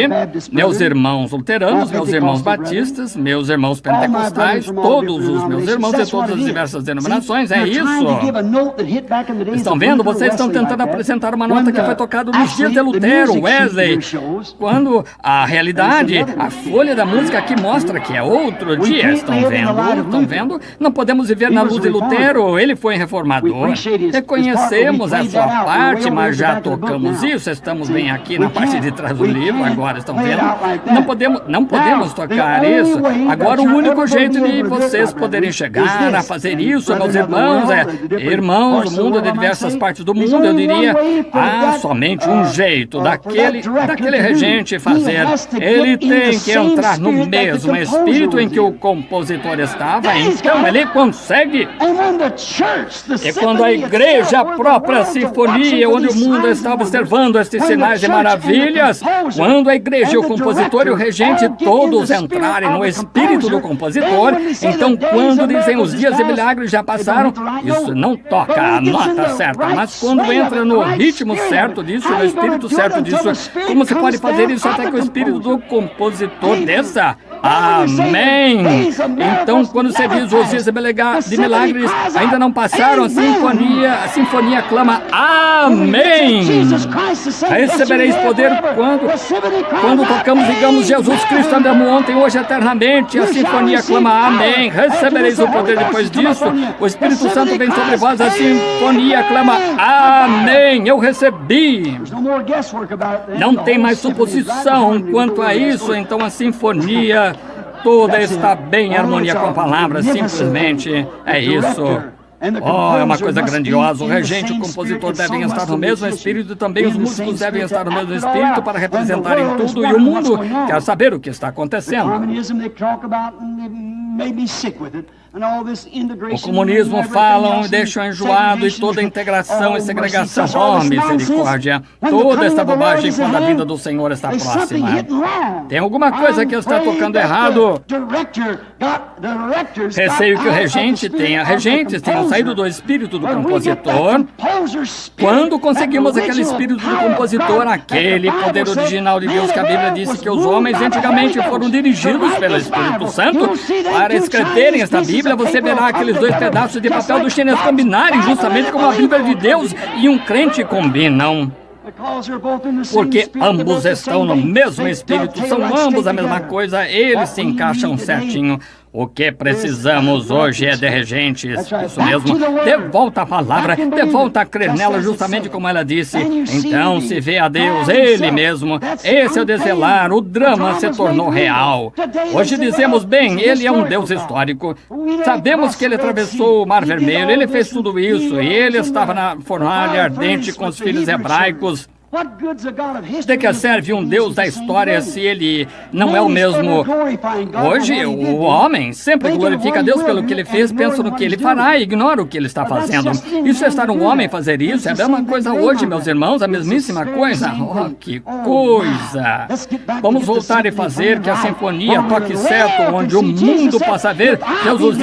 Meus irmãos luteranos, meus irmãos batistas, meus irmãos pentecostais, todos os meus irmãos de todas as diversas denominações, é isso. Estão vendo? Vocês estão tentando apresentar uma nota que foi tocada nos dias de Lutero, Wesley, quando a realidade, a folha da música aqui mostra que é outro dia. Estão vendo? Estão vendo? Não podemos viver na luz de Lutero, ele foi reformador. Reconhecemos a sua parte, mas já tocamos isso, estamos bem aqui na parte de trás do livro, agora estão vendo? Não podemos tocar isso. Agora o único jeito de vocês poderem chegar a fazer isso, meus irmãos, irmãos do mundo, de diversas partes do mundo, eu diria, há somente um jeito daquele regente fazer. Ele tem que entrar no mesmo espírito em que o compositor estava, então ele consegue. E quando a igreja, a própria sinfonia, onde o mundo estava observando estes sinais de maravilhas, quando a igreja, o compositor e o regente todos entrarem no espírito do compositor, então quando dizem os dias de milagres já passaram, isso não toca a nota certa, mas quando entra no ritmo certo disso, no espírito certo disso, como se pode fazer isso até que o espírito do compositor desça? Amém! Então, quando você diz os dias de milagres ainda não passaram, a sinfonia clama Amém! Recebereis poder quando tocamos, digamos, Jesus Cristo andamos ontem, hoje, eternamente. A sinfonia clama Amém! Recebereis o poder depois disso. O Espírito Santo vem sobre vós, a sinfonia clama Amém! Eu recebi! Não tem mais suposição quanto a isso, então a sinfonia toda está bem em harmonia com a palavra, simplesmente é isso. Oh, é uma coisa grandiosa. O regente e o compositor devem estar no mesmo espírito e também os músicos devem estar no mesmo espírito para representarem tudo, e o mundo quer saber o que está acontecendo. O comunismo falam e deixam enjoado, e toda integração e segregação. Oh, misericórdia! Toda esta bobagem quando a vida do Senhor está próxima. Tem alguma coisa que está tocando errado. Receio que regentes tenham saído do espírito do compositor. Quando conseguimos aquele espírito do compositor, aquele poder original de Deus que a Bíblia disse que os homens antigamente foram dirigidos pelo Espírito Santo para escreverem esta Bíblia, você verá aqueles dois pedaços de papel do chinês combinarem justamente como a Bíblia de Deus e um crente combinam. Porque ambos estão no mesmo espírito, são ambos a mesma coisa, eles se encaixam certinho. O que precisamos hoje é de regentes, isso mesmo, de volta à palavra, de volta a crer nela justamente como ela disse. Então se vê a Deus, Ele mesmo, esse é o desvelar, o drama se tornou real. Hoje dizemos, bem, Ele é um Deus histórico, sabemos que Ele atravessou o Mar Vermelho, Ele fez tudo isso, e Ele estava na fornalha ardente com os filhos hebraicos. De que serve um Deus da história se Ele não é o mesmo? Hoje, o homem sempre glorifica a Deus pelo que Ele fez, pensa no que Ele fará e ignora o que Ele está fazendo. Isso é estar um homem fazer isso, é a mesma coisa hoje, meus irmãos, a mesmíssima coisa. Oh, que coisa! Vamos voltar e fazer que a sinfonia toque certo, onde o mundo possa ver. Jesus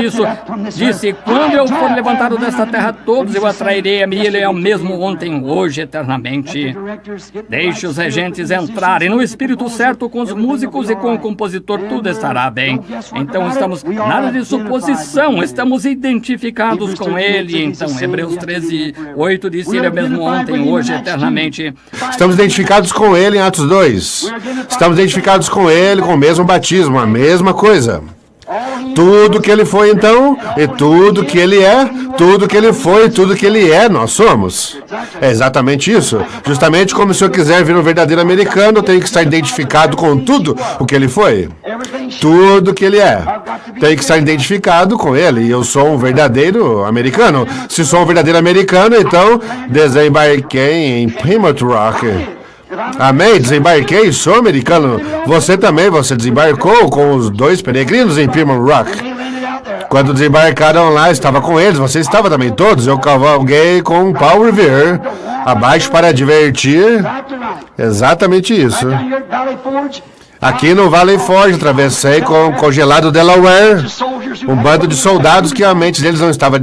disse, quando eu for levantado desta terra, todos eu atrairei a mim, Ele é o mesmo ontem, hoje, eternamente. Deixe os regentes entrarem no espírito certo com os músicos e com o compositor, tudo estará bem. Então estamos, nada de suposição, estamos identificados com Ele. Então, Hebreus 13:8 diz, Ele é o mesmo ontem, hoje, eternamente. Estamos identificados com Ele em Atos 2. Estamos identificados com Ele, com o mesmo batismo, a mesma coisa. Tudo que Ele foi, então, e tudo que Ele é, tudo que Ele foi, tudo que Ele é, nós somos. É exatamente isso. Justamente como se eu quiser vir um verdadeiro americano, eu tenho que estar identificado com tudo o que Ele foi. Tudo que Ele é. Tem que estar identificado com Ele. E eu sou um verdadeiro americano. Se sou um verdadeiro americano, então desembarquei em Plymouth Rock. Amém, desembarquei, sou americano. Você também, você desembarcou com os dois peregrinos em Plymouth Rock. Quando desembarcaram lá, estava com eles, você estava também todos. Eu cavalguei com Paul Revere abaixo para divertir. Exatamente isso. Aqui no Valley Forge, atravessei com o congelado Delaware, um bando de soldados que a mente deles não estava,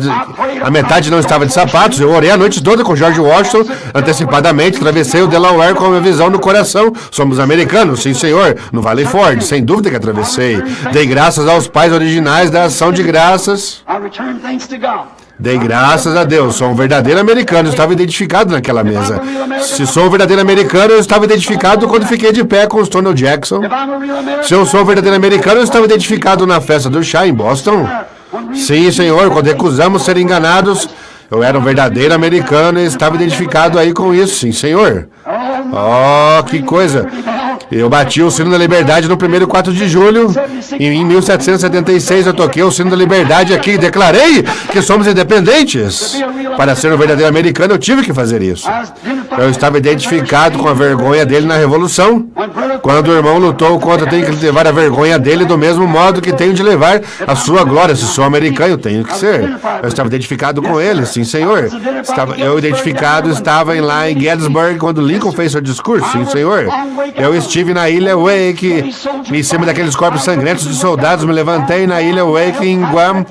a metade não estava de sapatos. Eu orei a noite toda com George Washington, antecipadamente, atravessei o Delaware com a minha visão no coração. Somos americanos, sim senhor, no Valley Forge, sem dúvida que atravessei. Dei graças aos pais originais da ação de graças. Dei graças a Deus, sou um verdadeiro americano, eu estava identificado naquela mesa. Se sou um verdadeiro americano, eu estava identificado quando fiquei de pé com o Stonewall Jackson. Se eu sou um verdadeiro americano, eu estava identificado na festa do chá em Boston. Sim, senhor, quando recusamos ser enganados, eu era um verdadeiro americano e estava identificado aí com isso, sim, senhor. Oh, que coisa! Eu bati o sino da liberdade no primeiro 4 de julho. E em 1776 eu toquei o sino da liberdade aqui e declarei que somos independentes. Para ser um verdadeiro americano, eu tive que fazer isso. Eu estava identificado com a vergonha dele na Revolução. Quando o irmão lutou contra, tenho que levar a vergonha dele do mesmo modo que tenho de levar a sua glória. Se sou americano, eu tenho que ser. Eu estava identificado com ele, sim, senhor. Eu identificado estava lá em Gettysburg quando Lincoln fez seu discurso, sim, senhor. Eu estive na ilha Wake, em cima daqueles corpos sangrentos de soldados, me levantei na ilha Wake em Guam,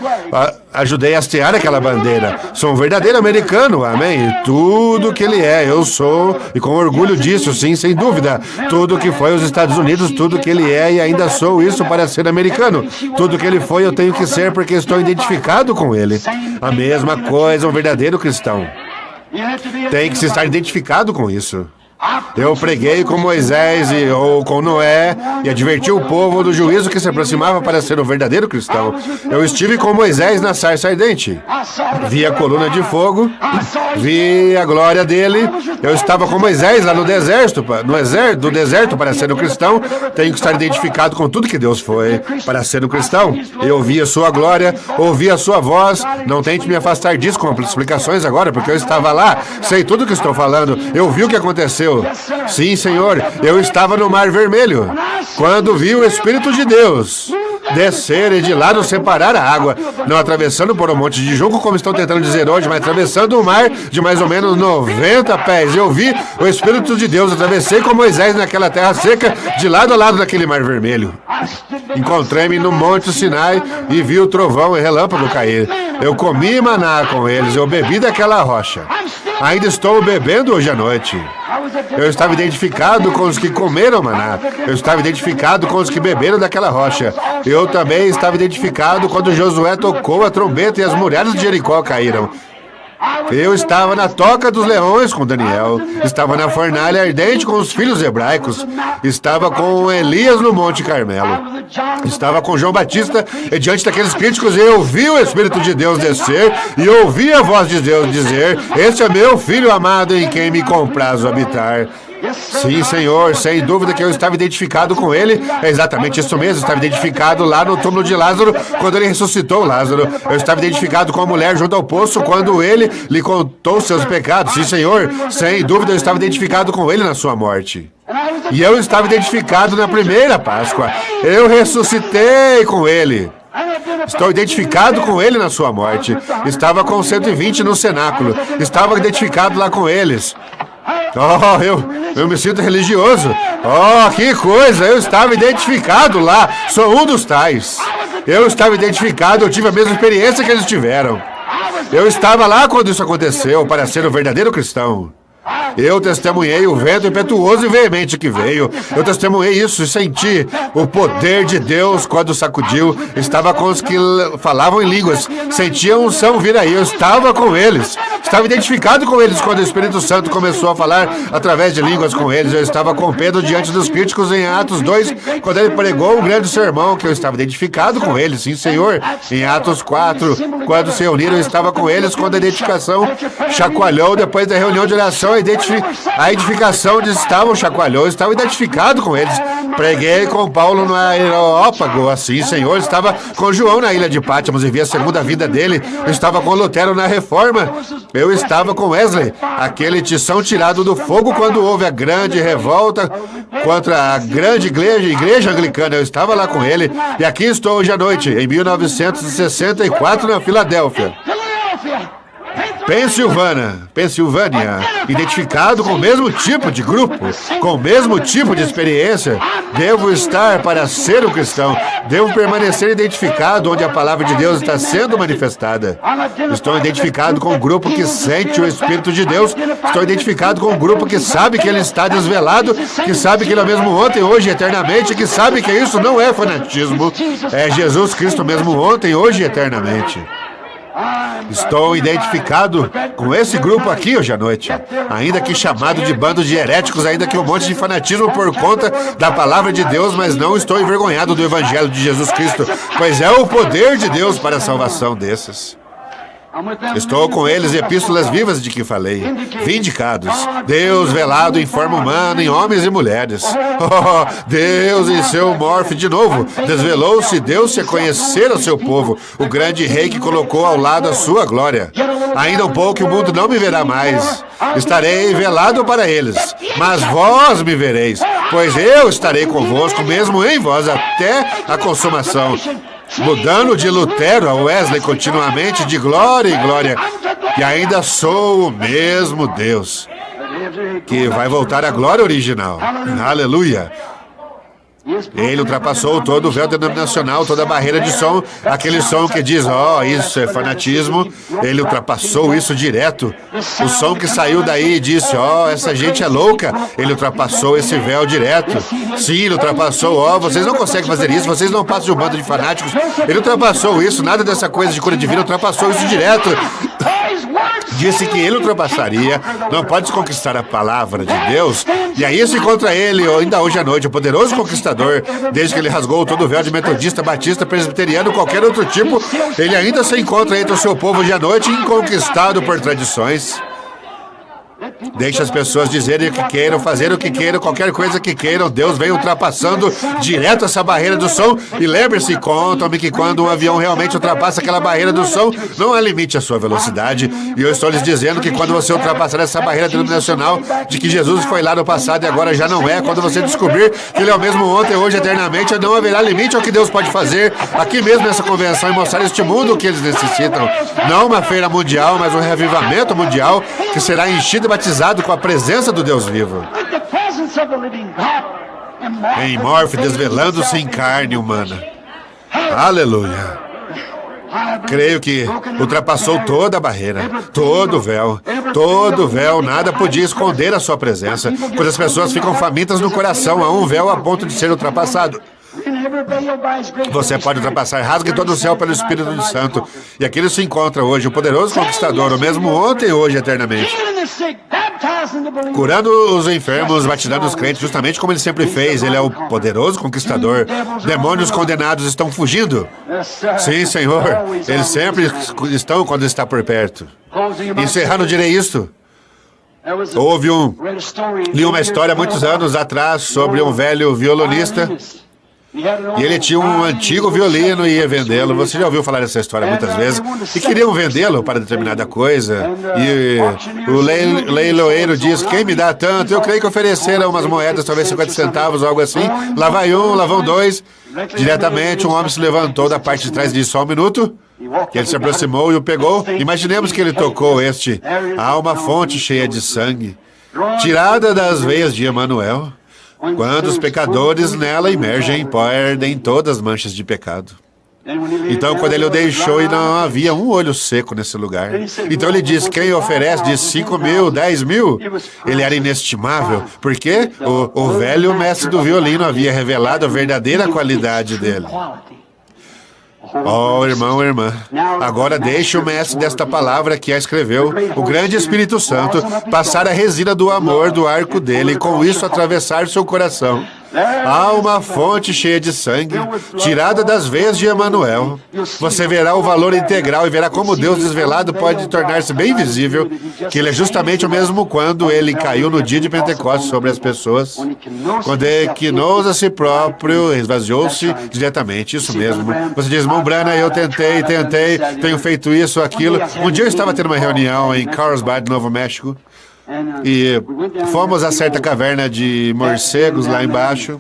ajudei a hastear aquela bandeira. Sou um verdadeiro americano, amém? E tudo que ele é, eu sou, e com orgulho disso, sim, sem dúvida. Tudo que foi os Estados Unidos, tudo que ele é, e ainda sou isso para ser americano. Tudo que ele foi, eu tenho que ser porque estou identificado com ele. A mesma coisa, um verdadeiro cristão. Tem que se estar identificado com isso. Eu preguei com Moisés ou com Noé e adverti o povo do juízo que se aproximava para ser um verdadeiro cristão. Eu estive com Moisés na sarça ardente. Vi a coluna de fogo, vi a glória dele. Eu estava com Moisés lá no deserto para ser um cristão. Tenho que estar identificado com tudo que Deus foi para ser um cristão. Eu ouvi a sua glória, ouvi a sua voz. Não tente me afastar disso com explicações agora, porque eu estava lá, sei tudo o que estou falando. Eu vi o que aconteceu. Sim, senhor, eu estava no Mar Vermelho, quando vi o Espírito de Deus descer e de lado separar a água, não atravessando por um monte de junco, como estão tentando dizer hoje, mas atravessando o mar de mais ou menos 90 pés. Eu vi o Espírito de Deus, atravessei com Moisés naquela terra seca, de lado a lado daquele Mar Vermelho. Encontrei-me no Monte Sinai e vi o trovão e relâmpago cair. Eu comi maná com eles, eu bebi daquela rocha. Ainda estou bebendo hoje à noite. Eu estava identificado com os que comeram maná. Eu estava identificado com os que beberam daquela rocha. Eu também estava identificado quando Josué tocou a trombeta e as muralhas de Jericó caíram. Eu estava na toca dos leões com Daniel. Estava na fornalha ardente com os filhos hebraicos. Estava com Elias no Monte Carmelo. Estava com João Batista e diante daqueles críticos eu ouvi o Espírito de Deus descer e ouvi a voz de Deus dizer: "Este é meu filho amado em quem me comprazo habitar." Sim, senhor, sem dúvida que eu estava identificado com ele. É exatamente isso mesmo, eu estava identificado lá no túmulo de Lázaro, quando ele ressuscitou Lázaro. Eu estava identificado com a mulher junto ao poço, quando ele lhe contou seus pecados. Sim, senhor, sem dúvida eu estava identificado com ele na sua morte. E eu estava identificado na primeira Páscoa. Eu ressuscitei com ele. Estou identificado com ele na sua morte. Estava com 120 no cenáculo. Estava identificado lá com eles. Oh, eu me sinto religioso. Oh, que coisa, eu estava identificado lá. Sou um dos tais. Eu estava identificado, eu tive a mesma experiência que eles tiveram. Eu estava lá quando isso aconteceu para ser um verdadeiro cristão. Eu testemunhei o vento impetuoso e veemente que veio. Eu testemunhei isso e senti o poder de Deus quando sacudiu. Estava com os que falavam em línguas. Sentia a unção vir aí. Eu estava com eles. Estava identificado com eles quando o Espírito Santo começou a falar através de línguas com eles. Eu estava com Pedro diante dos críticos em Atos 2, quando ele pregou um grande sermão, que eu estava identificado com eles. Sim, Senhor. Em Atos 4, quando se reuniram, eu estava com eles quando a edificação chacoalhou. Depois da reunião de oração, a edificação de estavam chacoalhou. Eu estava identificado com eles. Preguei com Paulo no Areópago. Assim, Senhor. Estava com João na ilha de Pátimos e vi a segunda vida dele. Eu estava com Lutero na Reforma. Eu estava com Wesley, aquele tição tirado do fogo quando houve a grande revolta contra a grande igreja anglicana. Eu estava lá com ele. E aqui estou hoje à noite, em 1964, na Filadélfia. Pensilvânia, identificado com o mesmo tipo de grupo, com o mesmo tipo de experiência. Devo estar para ser um cristão. Devo permanecer identificado onde a palavra de Deus está sendo manifestada. Estou identificado com um grupo que sente o Espírito de Deus. Estou identificado com um grupo que sabe que ele está desvelado, que sabe que ele é o mesmo ontem, hoje e eternamente, que sabe que isso não é fanatismo. É Jesus Cristo mesmo ontem, hoje e eternamente. Estou identificado com esse grupo aqui hoje à noite, ainda que chamado de bando de heréticos, ainda que um monte de fanatismo por conta da palavra de Deus, mas não estou envergonhado do Evangelho de Jesus Cristo, pois é o poder de Deus para a salvação desses. Estou com eles, epístolas vivas de que falei, vindicados. Deus velado em forma humana, em homens e mulheres. Oh, Deus em seu morfe de novo. Desvelou-se, deu-se a conhecer ao seu povo, o grande rei que colocou ao lado a sua glória. Ainda um pouco e o mundo não me verá mais. Estarei velado para eles, mas vós me vereis, pois eu estarei convosco, mesmo em vós, até a consumação. Mudando de Lutero a Wesley continuamente, de glória em glória, e ainda sou o mesmo Deus, que vai voltar à glória original. Aleluia! Ele ultrapassou todo o véu denominacional, toda a barreira de som, aquele som que diz, isso é fanatismo. Ele ultrapassou isso direto. O som que saiu daí e disse, essa gente é louca. Ele ultrapassou esse véu direto. Sim, ele ultrapassou, vocês não conseguem fazer isso, vocês não passam de um bando de fanáticos. Ele ultrapassou isso, nada dessa coisa de cura divina, ultrapassou isso direto. Disse que ele ultrapassaria, não pode conquistar a palavra de Deus. E aí se encontra ele, ainda hoje à noite, o poderoso conquistador, desde que ele rasgou todo o véu de metodista, batista, presbiteriano, qualquer outro tipo, ele ainda se encontra entre o seu povo hoje à noite, inconquistado por tradições. Deixe as pessoas dizerem o que queiram, fazer o que queiram, qualquer coisa que queiram. Deus vem ultrapassando direto essa barreira do som. E lembre-se, contam-me que quando um avião realmente ultrapassa aquela barreira do som, não há limite à sua velocidade. E eu estou lhes dizendo que quando você ultrapassar essa barreira denominacional, de que Jesus foi lá no passado e agora já não é, quando você descobrir que Ele é o mesmo ontem, hoje, eternamente, não haverá limite ao que Deus pode fazer aqui mesmo nessa convenção e mostrar este mundo o que eles necessitam. Não uma feira mundial, mas um reavivamento mundial que será enchido e batizado com a presença do Deus vivo. Em morfe, desvelando-se em carne humana. Aleluia. Creio que ultrapassou toda a barreira, todo o véu, nada podia esconder a sua presença, pois as pessoas ficam famintas no coração, há um véu a ponto de ser ultrapassado. Você pode ultrapassar, rasgue todo o céu pelo Espírito Santo. E aqui ele se encontra hoje, o poderoso conquistador, o mesmo ontem, hoje, eternamente. Curando os enfermos, batizando os crentes, justamente como ele sempre fez. Ele é o poderoso conquistador. Demônios condenados estão fugindo. Sim, Senhor. Eles sempre estão quando está por perto. Encerrando, direi isto. Li uma história há muitos anos atrás sobre um velho violonista. E ele tinha um antigo violino e ia vendê-lo. Você já ouviu falar dessa história muitas vezes. E queriam vendê-lo para determinada coisa. E o leiloeiro diz, quem me dá tanto? Eu creio que ofereceram umas moedas, talvez 50 centavos ou algo assim. Lá vai um, lá vão dois. Diretamente um homem se levantou da parte de trás e disse, só um minuto. Que ele se aproximou e o pegou. Imaginemos que ele tocou há uma fonte cheia de sangue, tirada das veias de Emanuel. Quando os pecadores nela emergem, perdem todas as manchas de pecado. Então, quando ele o deixou e não havia um olho seco nesse lugar. Então ele diz, quem oferece de 5 mil, 10 mil? Ele era inestimável, porque o velho mestre do violino havia revelado a verdadeira qualidade dele. Oh, irmão, irmã, agora deixe o mestre desta palavra que a escreveu, o grande Espírito Santo, passar a resina do amor do arco dele e com isso atravessar seu coração. Há uma fonte cheia de sangue, tirada das veias de Emanuel. Você verá o valor integral e verá como Deus desvelado pode tornar-se bem visível, que Ele é justamente o mesmo quando Ele caiu no dia de Pentecostes sobre as pessoas, quando equinou a si próprio, esvaziou-se diretamente, isso mesmo. Você diz, irmão Branham, eu tentei, tenho feito isso, aquilo. Um dia eu estava tendo uma reunião em Carlsbad, Novo México, e fomos a certa caverna de morcegos lá embaixo.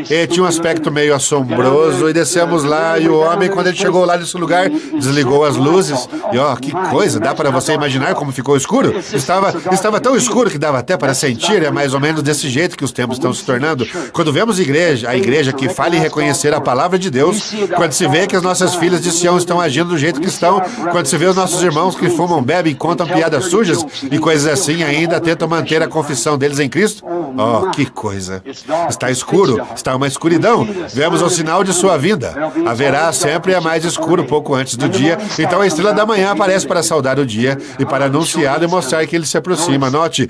Ele tinha um aspecto meio assombroso e descemos lá e o homem, quando ele chegou lá nesse lugar, desligou as luzes e ó, que coisa, dá para você imaginar como ficou escuro? Estava tão escuro que dava até para sentir, é mais ou menos desse jeito que os tempos estão se tornando. Quando vemos a igreja que fala em reconhecer a palavra de Deus, quando se vê que as nossas filhas de Sião estão agindo do jeito que estão, quando se vê os nossos irmãos que fumam, bebem, contam piadas sujas e coisas assim, ainda tentam manter a confissão deles em Cristo, oh, que coisa. Está escuro, está uma escuridão. Vemos o sinal de sua vinda. Haverá sempre a mais escuro pouco antes do dia. Então a estrela da manhã aparece para saudar o dia e para anunciar e mostrar que ele se aproxima. Note,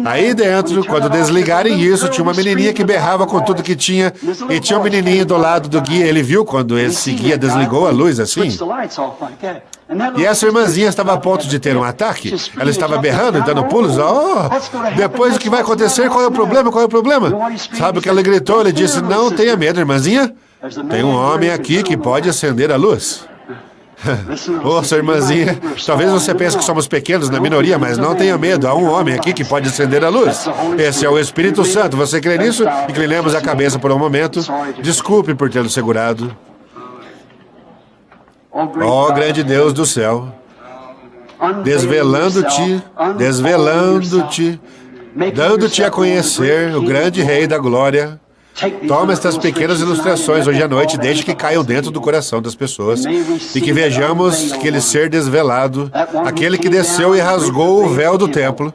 aí dentro, quando desligarem isso, tinha uma menininha que berrava com tudo que tinha e tinha um menininho do lado do guia. Ele viu quando esse guia desligou a luz assim. E essa irmãzinha estava a ponto de ter um ataque. Ela estava berrando e dando pulos. Oh, depois o que vai acontecer? Qual é o problema? Qual é o problema? Sabe o que ela gritou? Ele disse, não tenha medo, irmãzinha. Tem um homem aqui que pode acender a luz. Ouça, irmãzinha, talvez você pense que somos pequenos na minoria, mas não tenha medo. Há um homem aqui que pode acender a luz. Esse é o Espírito Santo. Você crê nisso? Inclinemos a cabeça por um momento. Desculpe por tê-lo segurado. Ó grande Deus do céu, desvelando-te, dando-te a conhecer o grande Rei da Glória. Toma estas pequenas ilustrações hoje à noite, deixe que caiam dentro do coração das pessoas e que vejamos aquele ser desvelado, aquele que desceu e rasgou o véu do templo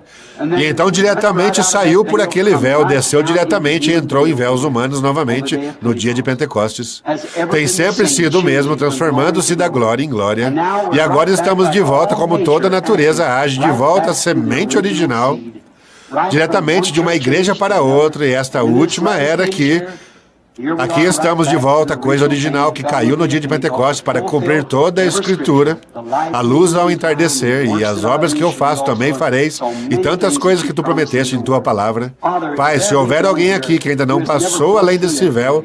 e então diretamente saiu por aquele véu, desceu diretamente e entrou em véus humanos novamente no dia de Pentecostes. Tem sempre sido o mesmo, transformando-se da glória em glória. E agora estamos de volta como toda a natureza age, de volta à semente original, diretamente de uma igreja para outra, e esta última era que aqui estamos de volta, a coisa original que caiu no dia de Pentecostes para cumprir toda a Escritura, a luz ao entardecer, e as obras que eu faço também fareis, e tantas coisas que tu prometeste em tua palavra. Pai, se houver alguém aqui que ainda não passou além desse véu,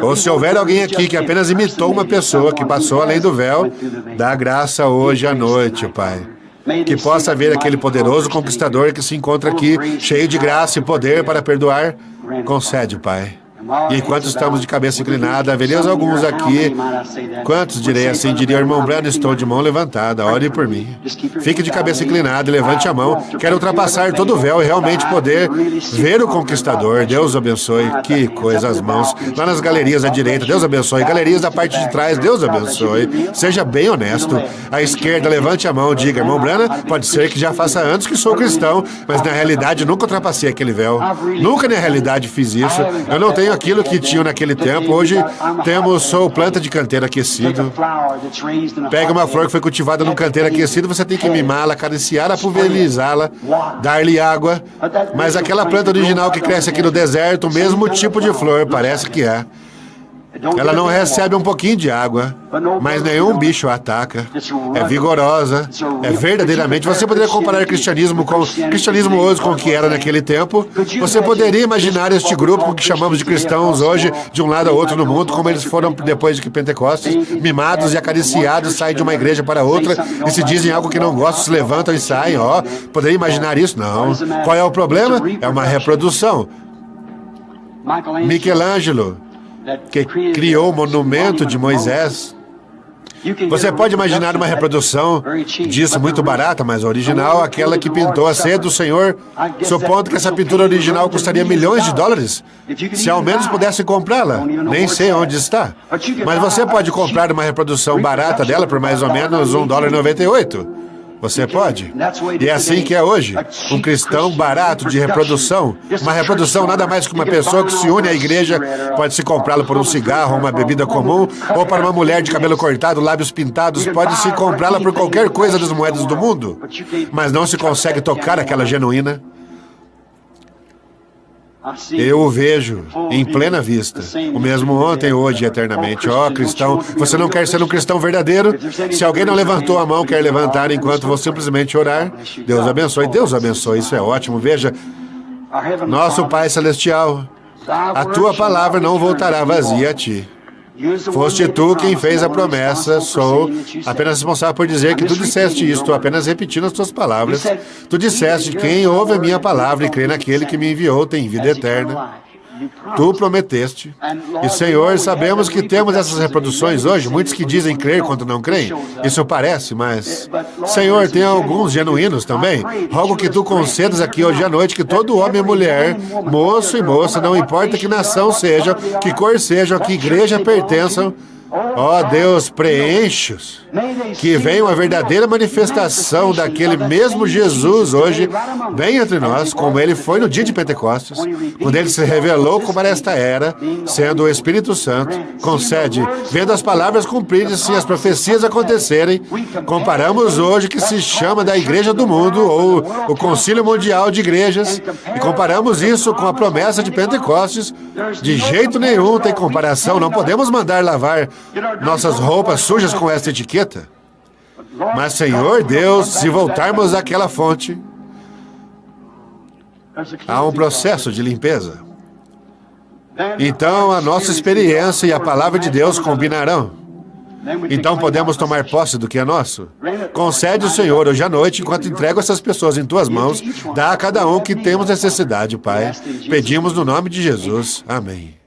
ou se houver alguém aqui que apenas imitou uma pessoa que passou além do véu, dá graça hoje à noite, Pai. Que possa haver aquele poderoso conquistador que se encontra aqui, cheio de graça e poder para perdoar. Concede, Pai. E enquanto estamos de cabeça inclinada, haveria alguns aqui. Quantos direi assim? Diria, irmão Brando, estou de mão levantada, ore por mim. Fique de cabeça inclinada e levante a mão. Quero ultrapassar todo o véu e realmente poder ver o conquistador. Deus abençoe. Que coisa, as mãos. Lá nas galerias à direita, Deus abençoe. Galerias da parte de trás, Deus abençoe. Seja bem honesto. À esquerda, levante a mão, diga, irmão Brando, pode ser que já faça anos que sou cristão, mas na realidade nunca ultrapassei aquele véu. Nunca na realidade fiz isso. Eu não tenho aquilo que tinham naquele tempo. Hoje sou planta de canteiro aquecido. Pega uma flor que foi cultivada num canteiro aquecido, você tem que mimá-la, acariciá-la, pulverizá-la, dar-lhe água. Mas aquela planta original que cresce aqui no deserto, o mesmo tipo de flor, parece que é. Ela não recebe um pouquinho de água, mas nenhum bicho a ataca. É vigorosa, é verdadeiramente. Você poderia comparar cristianismo hoje com o que era naquele tempo? Você poderia imaginar este grupo que chamamos de cristãos hoje, de um lado a outro no mundo, como eles foram depois de Pentecostes, mimados e acariciados, saem de uma igreja para outra e se dizem algo que não gostam, se levantam e saem. Poderia imaginar isso? Não. Qual é o problema? É uma reprodução. Michelangelo, que criou o monumento de Moisés. Você pode imaginar uma reprodução disso muito barata, mas a original, aquela que pintou a ceia do Senhor, supondo que essa pintura original custaria milhões de dólares. Se ao menos pudesse comprá-la, nem sei onde está. Mas você pode comprar uma reprodução barata dela por mais ou menos $1,98. Você pode. E é assim que é hoje. Um cristão barato de reprodução. Uma reprodução nada mais que uma pessoa que se une à igreja, pode-se comprá-lo por um cigarro, uma bebida comum, ou para uma mulher de cabelo cortado, lábios pintados, pode-se comprá-la por qualquer coisa das moedas do mundo. Mas não se consegue tocar aquela genuína. Eu o vejo em plena vista, o mesmo ontem, hoje e eternamente. Cristão, você não quer ser um cristão verdadeiro? Se alguém não levantou a mão, quer levantar enquanto vou simplesmente orar. Deus abençoe, isso é ótimo. Veja, nosso Pai Celestial, a tua palavra não voltará vazia a ti. Foste tu quem fez a promessa, sou apenas responsável por dizer que tu disseste isso, estou apenas repetindo as tuas palavras. Tu disseste, quem ouve a minha palavra e crê naquele que me enviou tem vida eterna. Tu prometeste. E, Senhor, sabemos que temos essas reproduções hoje, muitos que dizem crer quando não creem. Isso parece, mas... Senhor, tem alguns genuínos também. Rogo que Tu concedas aqui hoje à noite que todo homem e mulher, moço e moça, não importa que nação seja, que cor seja, que igreja pertençam, ó Deus, preenche-os, que venha uma verdadeira manifestação daquele mesmo Jesus hoje, bem entre nós, como Ele foi no dia de Pentecostes, quando Ele se revelou como era esta era, sendo o Espírito Santo, concede, vendo as palavras cumpridas e as profecias acontecerem, comparamos hoje que se chama da Igreja do Mundo, ou o Concílio Mundial de Igrejas, e comparamos isso com a promessa de Pentecostes. De jeito nenhum tem comparação, não podemos mandar lavar nossas roupas sujas com esta etiqueta. Mas, Senhor Deus, se voltarmos àquela fonte, há um processo de limpeza. Então, a nossa experiência e a palavra de Deus combinarão. Então, podemos tomar posse do que é nosso. Concede o Senhor hoje à noite, enquanto entrego essas pessoas em Tuas mãos, dá a cada um que temos necessidade, Pai. Pedimos no nome de Jesus. Amém.